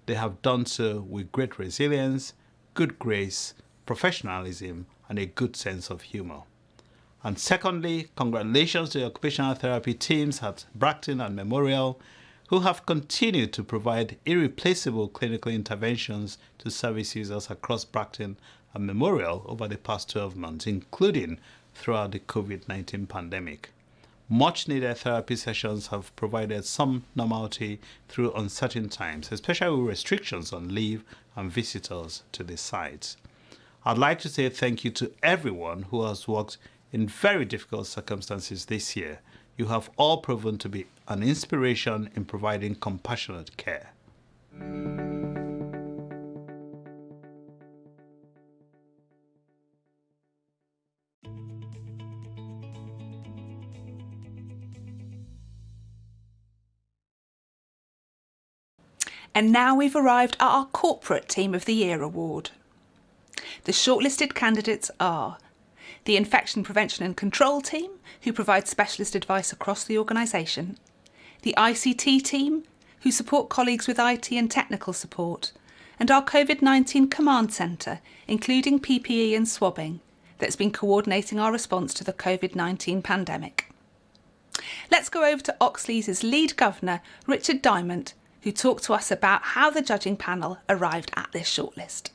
They have done so with great resilience, good grace, professionalism, and a good sense of humour. And secondly, congratulations to the occupational therapy teams at Bracton and Memorial, who have continued to provide irreplaceable clinical interventions to service users across Bracton and Memorial over the past 12 months, including throughout the COVID-19 pandemic. Much needed therapy sessions have provided some normality through uncertain times, especially with restrictions on leave and visitors to the sites. I'd like to say thank you to everyone who has worked in very difficult circumstances this year. You have all proven to be an inspiration in providing compassionate care. And now we've arrived at our Corporate Team of the Year award. The shortlisted candidates are the Infection Prevention and Control team, who provide specialist advice across the organisation, the ICT team, who support colleagues with IT and technical support, and our COVID-19 Command Centre, including PPE and swabbing, that's been coordinating our response to the COVID-19 pandemic. Let's go over to Oxleas' lead governor, Richard Diamond, who talked to us about how the judging panel arrived at this shortlist.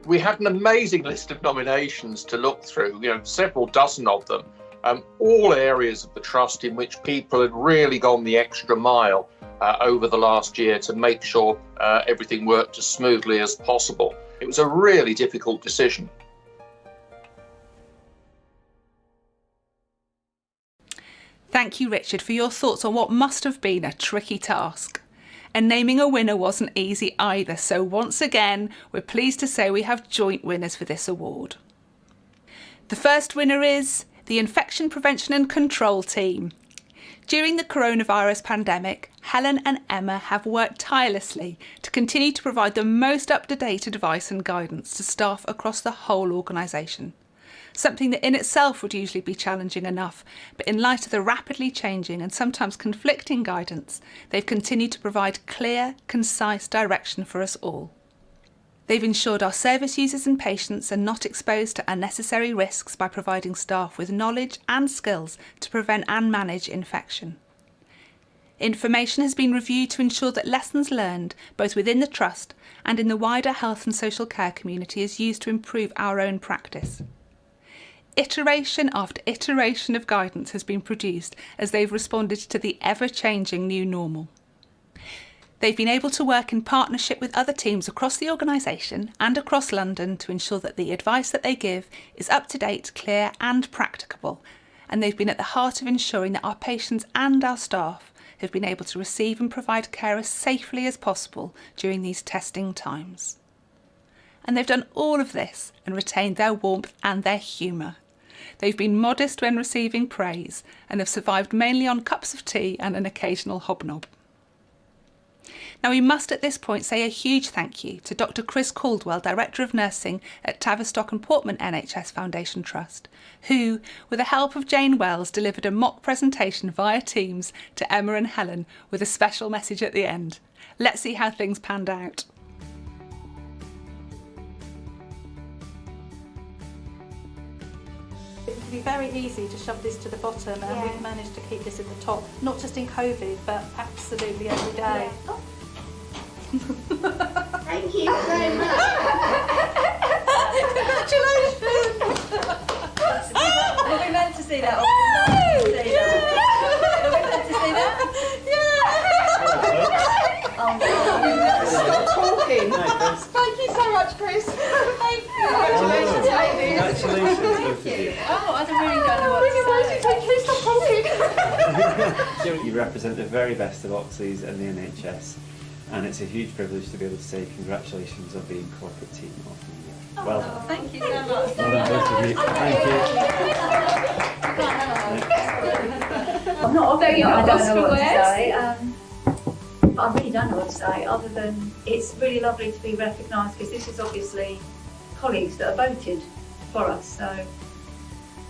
We had an amazing list of nominations to look through, several dozen of them, all areas of the trust in which people had really gone the extra mile over the last year to make sure everything worked as smoothly as possible. It was a really difficult decision. Thank you, Richard, for your thoughts on what must have been a tricky task. And naming a winner wasn't easy either, so once again, we're pleased to say we have joint winners for this award. The first winner is the Infection Prevention and Control team. During the coronavirus pandemic, Helen and Emma have worked tirelessly to continue to provide the most up-to-date advice and guidance to staff across the whole organisation. Something that in itself would usually be challenging enough, but in light of the rapidly changing and sometimes conflicting guidance, they've continued to provide clear, concise direction for us all. They've ensured our service users and patients are not exposed to unnecessary risks by providing staff with knowledge and skills to prevent and manage infection. Information has been reviewed to ensure that lessons learned, both within the Trust and in the wider health and social care community, is used to improve our own practice. Iteration after iteration of guidance has been produced as they've responded to the ever-changing new normal. They've been able to work in partnership with other teams across the organisation and across London to ensure that the advice that they give is up-to-date, clear and practicable, and they've been at the heart of ensuring that our patients and our staff have been able to receive and provide care as safely as possible during these testing times. And they've done all of this and retained their warmth and their humour. They've been modest when receiving praise and have survived mainly on cups of tea and an occasional hobnob. Now we must at this point say a huge thank you to Dr Chris Caldwell, Director of Nursing at Tavistock and Portman NHS Foundation Trust, who, with the help of Jane Wells, delivered a mock presentation via Teams to Emma and Helen with a special message at the end. Let's see how things panned out. It would be very easy to shove this to the bottom, and we've managed to keep this at the top, not just in COVID, but absolutely every day. Yeah. Thank you very much. Congratulations! Were we meant to see that? Were we meant to see that? Stop talking. Thank you so much, Chris. Thank you. Congratulations, ladies. Congratulations. Oh, I really don't know what to say. Please stop talking. You represent the very best of Oxleas and the NHS, and it's a huge privilege to be able to say congratulations on being corporate team of the year. Well done. Thank you so much. Well done, both of you. Thank you. I'm not obviously, I don't know what to say. But I really don't know what to say other than it's really lovely to be recognised, because this is obviously colleagues that have voted for us. So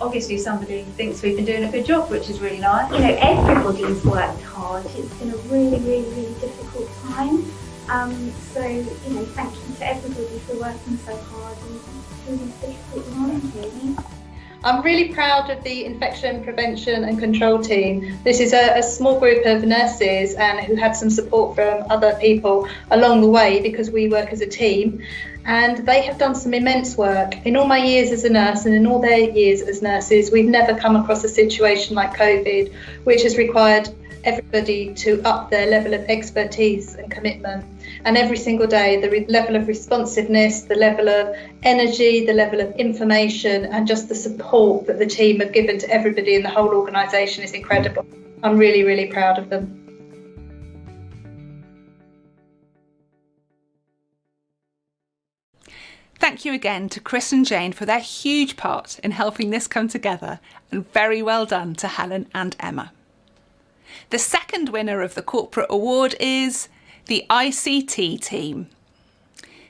obviously somebody thinks we've been doing a good job, which is really nice. You know, everybody's worked hard. It's been a really, really, really difficult time. So, you know, thank you to everybody for working so hard and through these difficult times, really. I'm really proud of the Infection Prevention and Control team. This is a small group of nurses and who had some support from other people along the way, because we work as a team, and they have done some immense work. In all my years as a nurse and in all their years as nurses, we've never come across a situation like COVID, which has required everybody to up their level of expertise and commitment. And every single day, the level of responsiveness, the level of energy, the level of information, and just the support that the team have given to everybody in the whole organisation is incredible. I'm really, really proud of them. Thank you again to Chris and Jane for their huge part in helping this come together, and very well done to Helen and Emma. The second winner of the corporate award is The ICT team.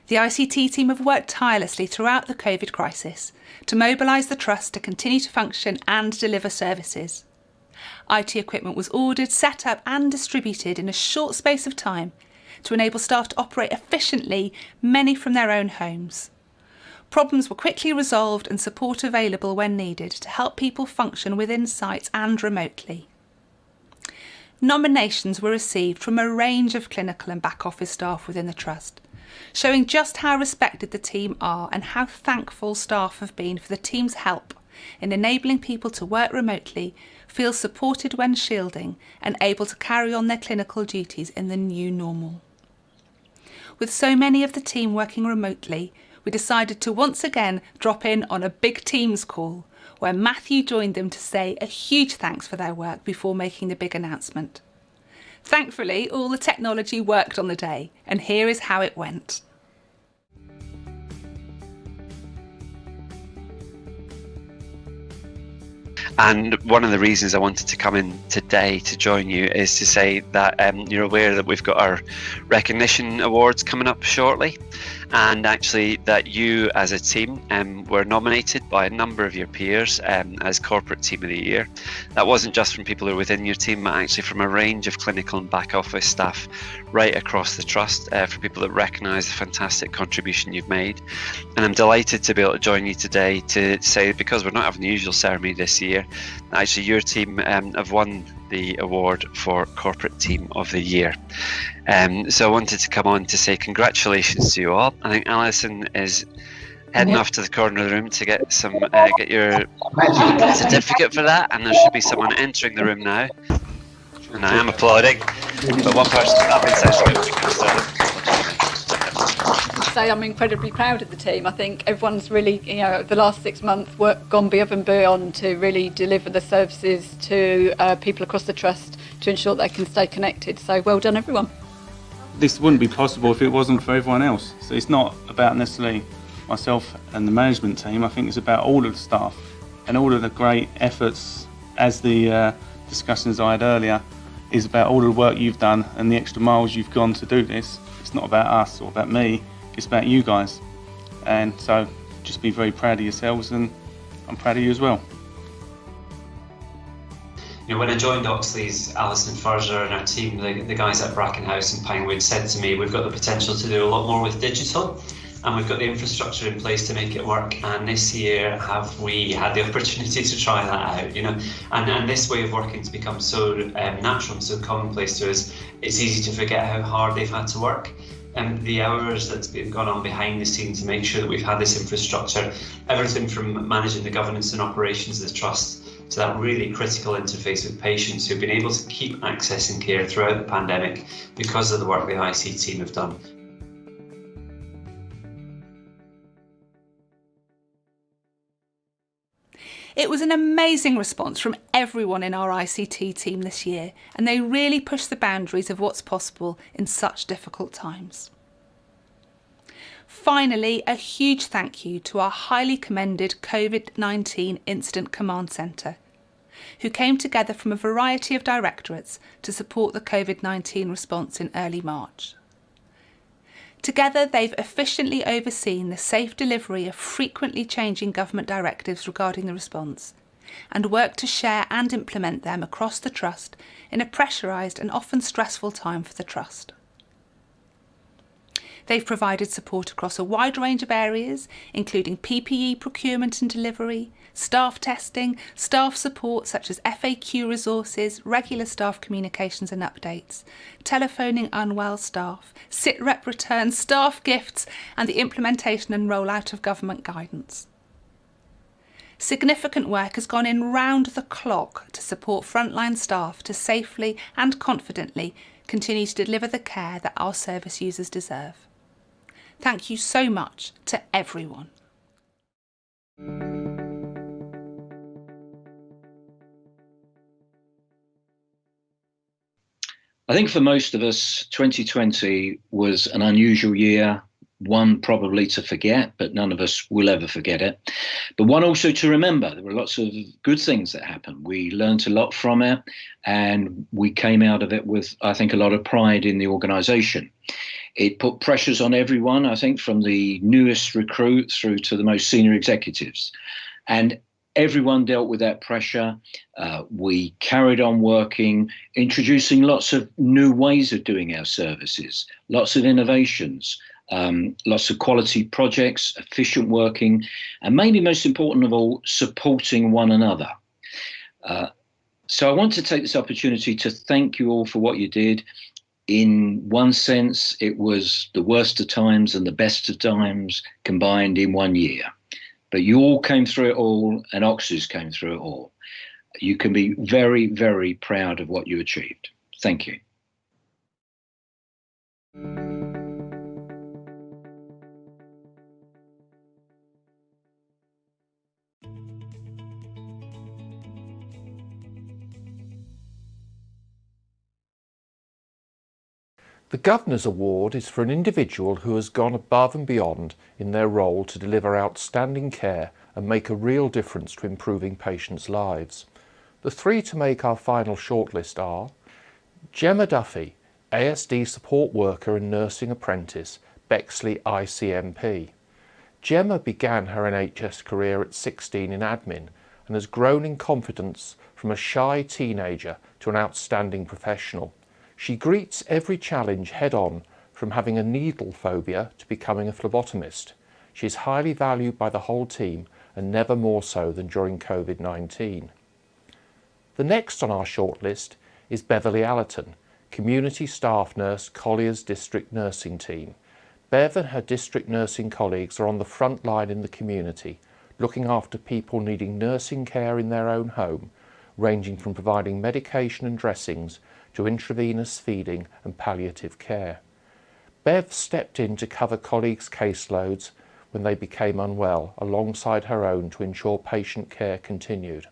The ICT team have worked tirelessly throughout the COVID crisis to mobilise the Trust to continue to function and deliver services. IT equipment was ordered, set up and distributed in a short space of time to enable staff to operate efficiently, many from their own homes. Problems were quickly resolved and support available when needed to help people function within sites and remotely. Nominations were received from a range of clinical and back office staff within the Trust, showing just how respected the team are and how thankful staff have been for the team's help in enabling people to work remotely, feel supported when shielding and able to carry on their clinical duties in the new normal. With so many of the team working remotely, we decided to once again drop in on a big Teams call where Matthew joined them to say a huge thanks for their work before making the big announcement. Thankfully, all the technology worked on the day, and here is how it went. And one of the reasons I wanted to come in today to join you is to say that you're aware that we've got our recognition awards coming up shortly, and actually that you as a team were nominated by a number of your peers as Corporate Team of the Year. That wasn't just from people who are within your team, but actually from a range of clinical and back office staff right across the Trust, for people that recognise the fantastic contribution you've made. And I'm delighted to be able to join you today to say, because we're not having the usual ceremony this year, actually your team have won the award for Corporate Team of the Year. So I wanted to come on to say congratulations to you all. I think Alison is heading off to the corner of the room to get some get your certificate for that, and there should be someone entering the room now. And I am applauding, but one person has been said. Say I'm incredibly proud of the team. I think everyone's really, the last 6 months gone above and beyond to really deliver the services to people across the Trust to ensure they can stay connected. So well done, everyone. This wouldn't be possible if it wasn't for everyone else. So it's not about necessarily myself and the management team. I think it's about all of the staff and all of the great efforts, as the discussions I had earlier, is about all of the work you've done and the extra miles you've gone to do this. It's not about us or about me. It's about you guys, and so just be very proud of yourselves, and I'm proud of you as well. When I joined Oxleas, Alison Furzer and our team, the guys at Brackenhouse and Pinewood, said to me, we've got the potential to do a lot more with digital, and we've got the infrastructure in place to make it work. And this year, have we had the opportunity to try that out? And this way of working has become so natural and so commonplace to us. It's easy to forget how hard they've had to work. And the hours that's been gone on behind the scenes to make sure that we've had this infrastructure, everything from managing the governance and operations of the Trust to that really critical interface with patients who've been able to keep accessing care throughout the pandemic because of the work the IC team have done. It was an amazing response from everyone in our ICT team this year, and they really pushed the boundaries of what's possible in such difficult times. Finally, a huge thank you to our highly commended COVID-19 Incident Command Centre, who came together from a variety of directorates to support the COVID-19 response in early March. Together, they've efficiently overseen the safe delivery of frequently changing government directives regarding the response, and worked to share and implement them across the Trust in a pressurised and often stressful time for the Trust. They've provided support across a wide range of areas, including PPE procurement and delivery, staff testing, staff support such as FAQ resources, regular staff communications and updates, telephoning unwell staff, sit-rep returns, staff gifts, and the implementation and rollout of government guidance. Significant work has gone in round the clock to support frontline staff to safely and confidently continue to deliver the care that our service users deserve. Thank you so much to everyone. I think for most of us, 2020 was an unusual year, one probably to forget, but none of us will ever forget it. But one also to remember. There were lots of good things that happened. We learnt a lot from it, and we came out of it with, I think, a lot of pride in the organisation. It put pressures on everyone, I think, from the newest recruit through to the most senior executives. And everyone dealt with that pressure. We carried on working, introducing lots of new ways of doing our services, lots of innovations, lots of quality projects, efficient working, and maybe most important of all, supporting one another. So I want to take this opportunity to thank you all for what you did. In one sense, it was the worst of times and the best of times combined in 1 year. But you all came through it all, and Oxleas came through it all. You can be very, very proud of what you achieved. Thank you. The Governor's Award is for an individual who has gone above and beyond in their role to deliver outstanding care and make a real difference to improving patients' lives. The three to make our final shortlist are Gemma Duffy, ASD Support Worker and Nursing Apprentice, Beexley ICMP. Gemma began her NHS career at 16 in admin and has grown in confidence from a shy teenager to an outstanding professional. She greets every challenge head-on, from having a needle phobia to becoming a phlebotomist. She is highly valued by the whole team and never more so than during COVID-19. The next on our shortlist is Beverly Allerton, Community Staff Nurse, Collier's District Nursing Team. Bev and her district nursing colleagues are on the front line in the community, looking after people needing nursing care in their own home, ranging from providing medication and dressings to intravenous feeding and palliative care. Bev stepped in to cover colleagues' caseloads when they became unwell, alongside her own, to ensure patient care continued.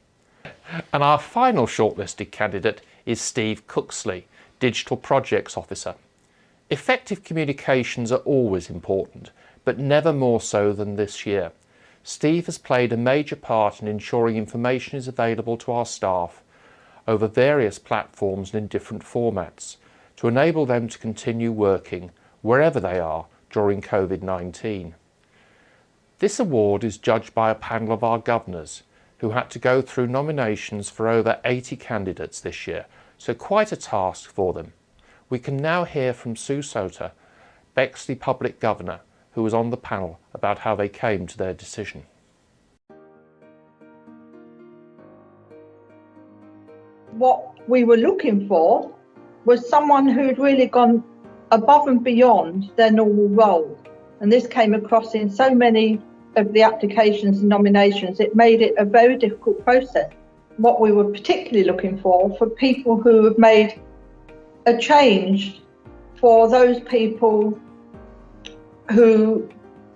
And our final shortlisted candidate is Steve Cooksley, Digital Projects Officer. Effective communications are always important, but never more so than this year. Steve has played a major part in ensuring information is available to our staff over various platforms and in different formats to enable them to continue working wherever they are during COVID-19. This award is judged by a panel of our governors who had to go through nominations for over 80 candidates this year, so quite a task for them. We can now hear from Sue Sota, Beexley Public Governor, who was on the panel, about how they came to their decision. What we were looking for was someone who'd really gone above and beyond their normal role. And this came across in so many of the applications and nominations. It made it a very difficult process. What we were particularly looking for people who have made a change for those people who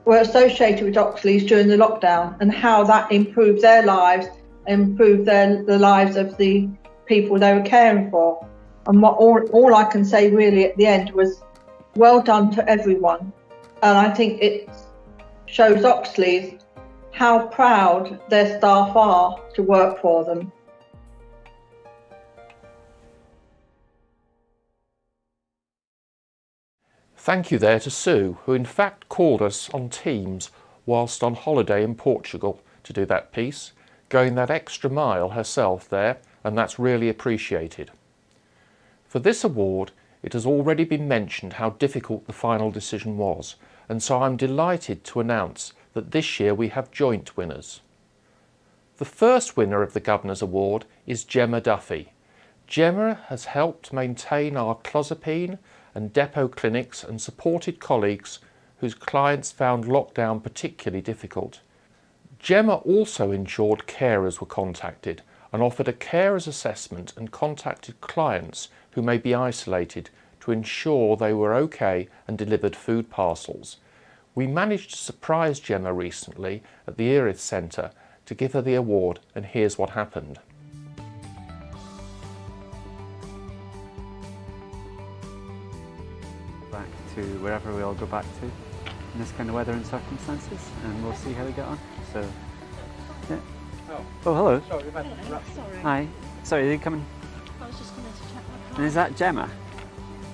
were associated with Oxleas during the lockdown, and how that improved their lives, improved the lives of the people they were caring for. And all I can say really at the end was, well done to everyone. And I think it shows Oxleas how proud their staff are to work for them. Thank you there to Sue, who in fact called us on Teams whilst on holiday in Portugal to do that piece, going that extra mile herself there, and that's really appreciated. For this award, it has already been mentioned how difficult the final decision was, and so I'm delighted to announce that this year we have joint winners. The first winner of the Governor's Award is Gemma Duffy. Gemma has helped maintain our clozapine and depot clinics and supported colleagues whose clients found lockdown particularly difficult. Gemma also ensured carers were contacted and offered a carers assessment and contacted clients who may be isolated to ensure they were okay and delivered food parcels. We managed to surprise Gemma recently at the Erith Centre to give her the award, and here's what happened. Back to wherever we all go back to. in this kind of weather and circumstances, and we'll see how we get on. So, yeah. Oh, hello. Sorry. Hi. Sorry, are you coming? I was just coming to check my car. And is that Gemma?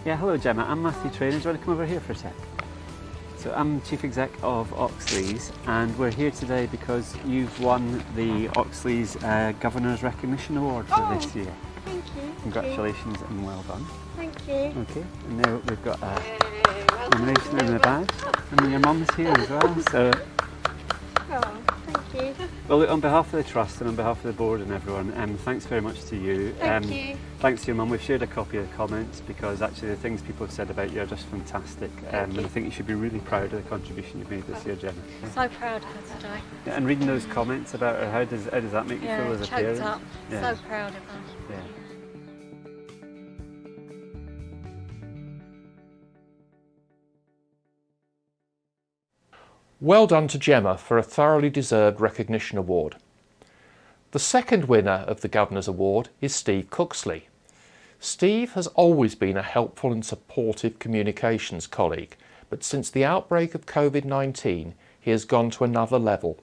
Yeah, hello Gemma. I'm Matthew Traynor. Do you want to come over here for a sec? So I'm Chief Exec of Oxleas, and we're here today because you've won the Oxleas Governor's Recognition Award for this year. Thank you. Congratulations and well done. Thank you. Okay, and now we've got a nomination in the badge, and your mum's here as well. So, Oh, thank you. well, look, on behalf of the Trust and on behalf of the board and everyone, thanks very much to you. Thank you. Thanks to your mum. We've shared a copy of the comments because actually the things people have said about you are just fantastic, and I think you should be really proud of the contribution you've made this year, Gemma. So proud of her today. Yeah, and reading those comments about her, how does that make you feel as a parent? Choked up. Yeah. So proud of her. Yeah. Well done to Gemma for a thoroughly deserved recognition award. The second winner of the Governor's Award is Steve Cooksley. Steve has always been a helpful and supportive communications colleague, but since the outbreak of COVID-19, he has gone to another level.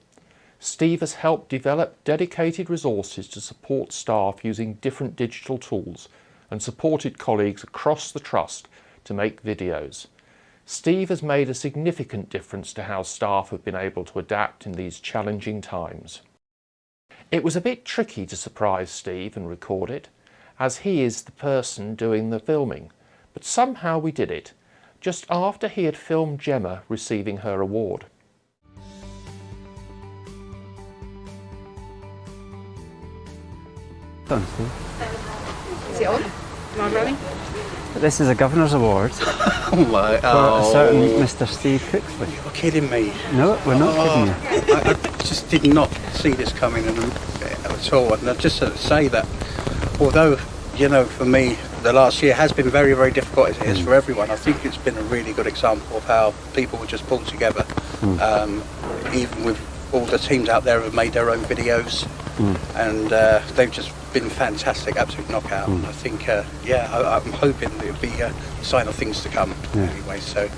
Steve has helped develop dedicated resources to support staff using different digital tools and supported colleagues across the Trust to make videos. Steve has made a significant difference to how staff have been able to adapt in these challenging times. It was a bit tricky to surprise Steve and record it, as he is the person doing the filming, but somehow we did it, just after he had filmed Gemma receiving her award. Done, Steve. Is it on? Am I running? This is a Governor's Award Oh my! for a certain Mr. Steve Cooksley. You're kidding me. No, we're not kidding you. I just did not see this coming at all. And just to say that, although, you know, for me, the last year has been very, very difficult as it is for everyone, I think it's been a really good example of how people will just pull together. Even with all the teams out there have made their own videos, and they've just been fantastic, absolute knockout. And I think, I'm hoping it'll be a sign of things to come anyway. So,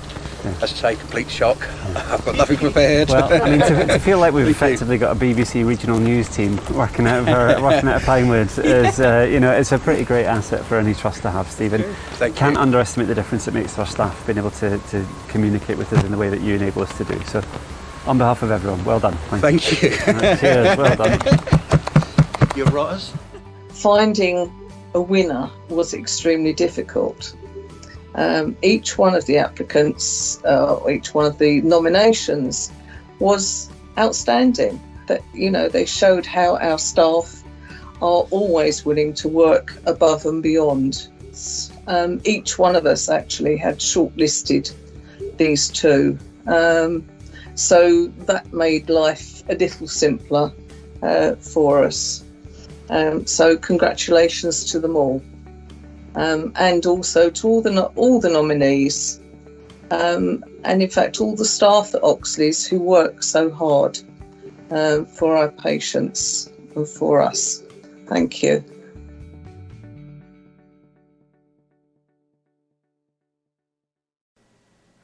as I say, complete shock. I've got nothing prepared. Well, I mean, to feel like we've effectively got a BBC regional news team working out of Pinewood is, it's a pretty great asset for any trust to have, Stephen. Can't underestimate the difference it makes to our staff being able to communicate with us in the way that you enable us to do. So, on behalf of everyone, well done. Thank you. Cheers, well done. You're rotters. Finding a winner was extremely difficult. Each one of the applicants, each one of the nominations was outstanding. That, you know, they showed how our staff are always willing to work above and beyond. Each one of us actually had shortlisted these two. So that made life a little simpler for us. So congratulations to them all, and also to all the nominees, and in fact all the staff at Oxleas who work so hard for our patients and for us. Thank you.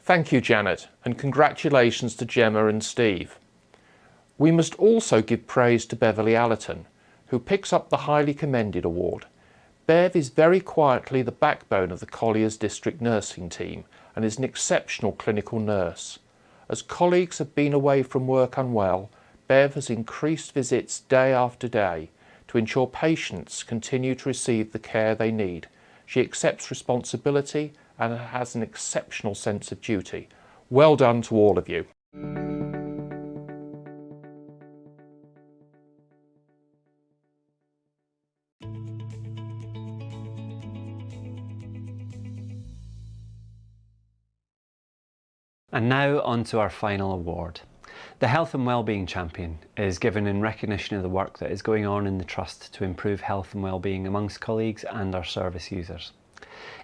Thank you, Janet, and congratulations to Gemma and Steve. We must also give praise to Beverley Allerton, who picks up the highly commended award. Bev is very quietly the backbone of the Colliers District Nursing Team and is an exceptional clinical nurse. As colleagues have been away from work unwell, Bev has increased visits day after day to ensure patients continue to receive the care they need. She accepts responsibility and has an exceptional sense of duty. Well done to all of you. And now on to our final award. The Health and Wellbeing Champion is given in recognition of the work that is going on in the Trust to improve health and wellbeing amongst colleagues and our service users.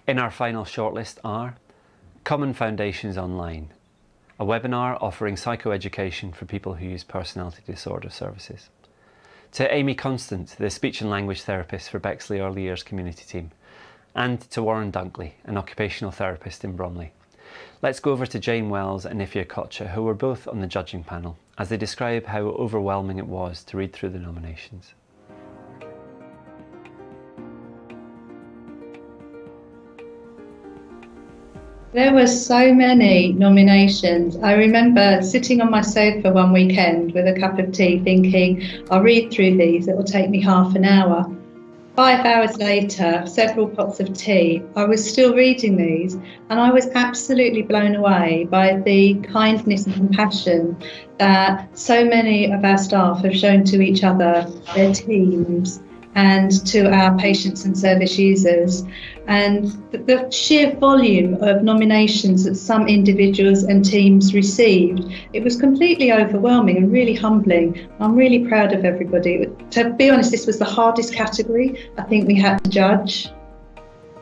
In our final shortlist are Common Foundations Online, a webinar offering psychoeducation for people who use personality disorder services. To Amy Constant, the speech and language therapist for Beexley Early Years Community Team, and to Warren Dunkley, an occupational therapist in Bromley. Let's go over to Jane Wells and Ifya Kocha, who were both on the judging panel, as they describe how overwhelming it was to read through the nominations. There were so many nominations. I remember sitting on my sofa one weekend with a cup of tea thinking, I'll read through these, it will take me half an hour. 5 hours later, several pots of tea, I was still reading these, and I was absolutely blown away by the kindness and compassion that so many of our staff have shown to each other, their teams, and to our patients and service users. And the sheer volume of nominations that some individuals and teams received, it was completely overwhelming and really humbling. I'm really proud of everybody. To be honest, this was the hardest category I think we had to judge.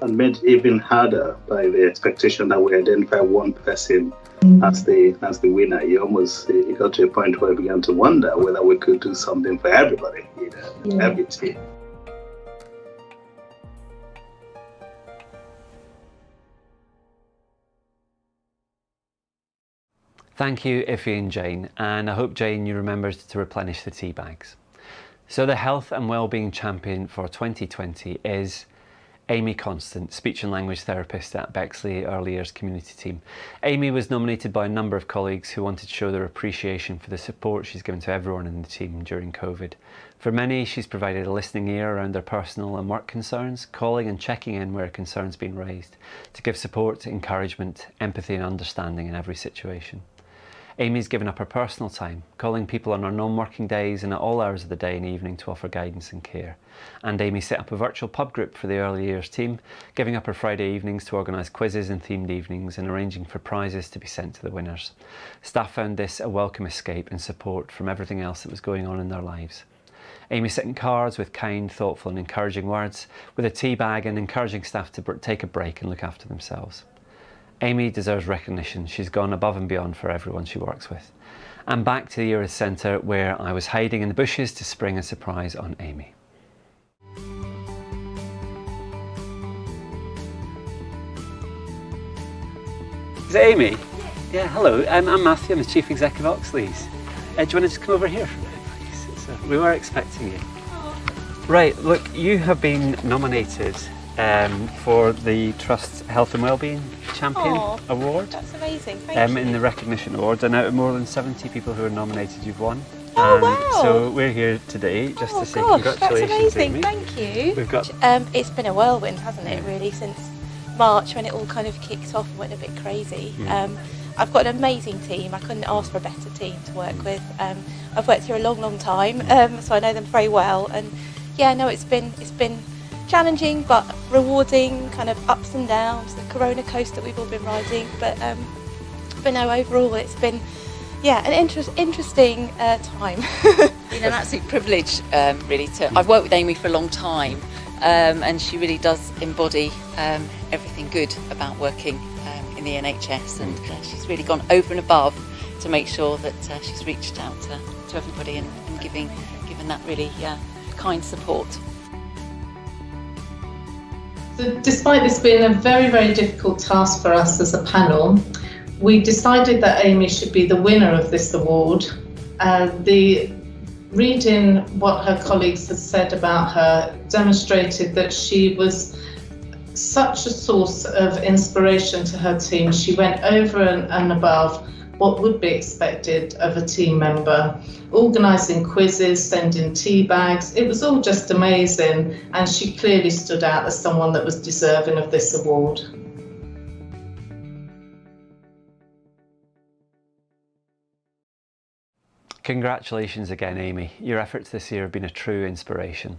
And made even harder by the expectation that we identify one person as the winner. It got to a point where I began to wonder whether we could do something for everybody, every team. Thank you, Ify and Jane, and I hope, Jane, you remembered to replenish the tea bags. So the Health and Wellbeing Champion for 2020 is Amy Constant, speech and language therapist at Beexley Early Years Community Team. Amy was nominated by a number of colleagues who wanted to show their appreciation for the support she's given to everyone in the team during COVID. For many, she's provided a listening ear around their personal and work concerns, calling and checking in where a concern's been raised, to give support, encouragement, empathy and understanding in every situation. Amy's given up her personal time, calling people on her non-working days and at all hours of the day and evening to offer guidance and care. And Amy set up a virtual pub group for the early years team, giving up her Friday evenings to organise quizzes and themed evenings and arranging for prizes to be sent to the winners. Staff found this a welcome escape and support from everything else that was going on in their lives. Amy sent in cards with kind, thoughtful and encouraging words, with a tea bag and encouraging staff to take a break and look after themselves. Amy deserves recognition. She's gone above and beyond for everyone she works with. And back to the Eras Centre, where I was hiding in the bushes to spring a surprise on Amy. Is it Amy? Yeah, hello. I'm Matthew. I'm the Chief Executive of Oxleas. Do you want to just come over here for a minute, please? We were expecting you. Right, look, you have been nominated for the Trust's Health and Wellbeing Champion Award. That's amazing, thank you. In the recognition award, and out of more than 70 people who are nominated, you've won. Oh, and wow. So we're here today just to say congratulations. That's amazing, Amy. thank you. We've got it's been a whirlwind, hasn't it, really, since March when it all kind of kicked off and went a bit crazy. I've got an amazing team. I couldn't ask for a better team to work with. I've worked here a long time, so I know them very well. And yeah, no, it's been challenging but rewarding, kind of ups and downs, the corona coaster we've all been riding, but no, overall it's been an interesting time. Been an absolute privilege, really. I've worked with Amy for a long time, and she really does embody everything good about working in the NHS, and she's really gone over and above to make sure that she's reached out to everybody and given that really kind support. So despite this being a very, very difficult task for us as a panel, we decided that Amy should be the winner of this award. Reading what her colleagues had said about her demonstrated that she was such a source of inspiration to her team. She went over and above what would be expected of a team member, organising quizzes, sending tea bags. It was all just amazing, and she clearly stood out as someone that was deserving of this award. Congratulations again, Amy. Your efforts this year have been a true inspiration.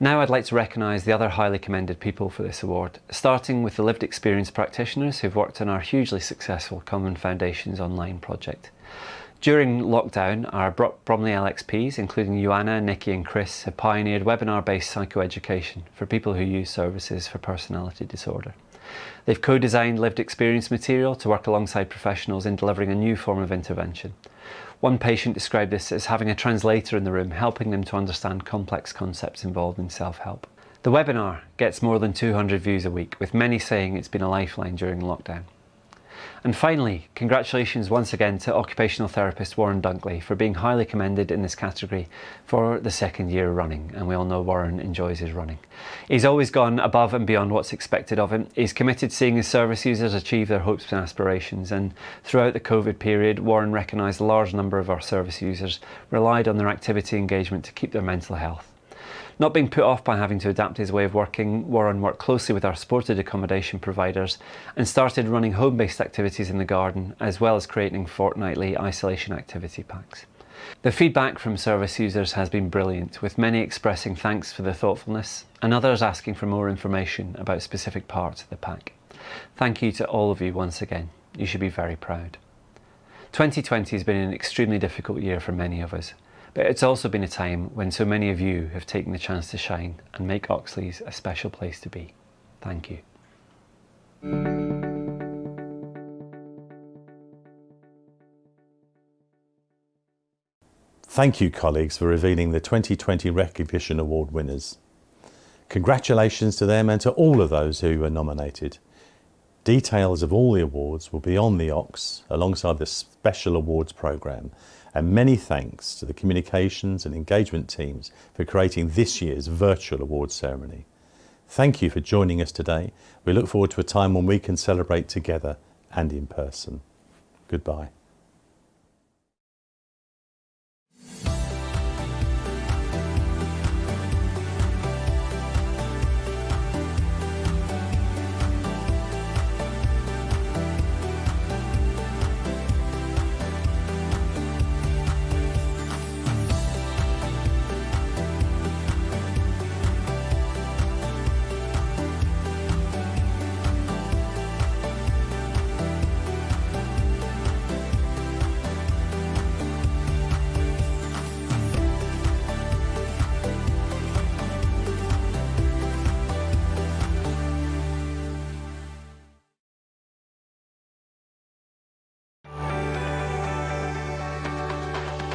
Now I'd like to recognise the other highly commended people for this award, starting with the lived experience practitioners who've worked on our hugely successful Common Foundations online project. During lockdown, our Brmley LXPs, including Joanna, Nikki and Chris, have pioneered webinar-based psychoeducation for people who use services for personality disorder. They've co-designed lived experience material to work alongside professionals in delivering a new form of intervention. One patient described this as having a translator in the room, helping them to understand complex concepts involved in self-help. The webinar gets more than 200 views a week, with many saying it's been a lifeline during lockdown. And finally, congratulations once again to occupational therapist Warren Dunkley for being highly commended in this category for the second year running, and we all know Warren enjoys his running. He's always gone above and beyond what's expected of him. He's committed to seeing his service users achieve their hopes and aspirations, and throughout the COVID period, Warren recognised a large number of our service users relied on their activity engagement to keep their mental health. Not being put off by having to adapt his way of working, Warren worked closely with our supported accommodation providers and started running home-based activities in the garden, as well as creating fortnightly isolation activity packs. The feedback from service users has been brilliant, with many expressing thanks for the thoughtfulness and others asking for more information about specific parts of the pack. Thank you to all of you once again. You should be very proud. 2020 has been an extremely difficult year for many of us. But it's also been a time when so many of you have taken the chance to shine and make Oxleas a special place to be. Thank you. Thank you, colleagues, for revealing the 2020 Recognition Award winners. Congratulations to them and to all of those who were nominated. Details of all the awards will be on the Ox alongside the Special Awards programme. And many thanks to the communications and engagement teams for creating this year's virtual awards ceremony. Thank you for joining us today. We look forward to a time when we can celebrate together and in person. Goodbye.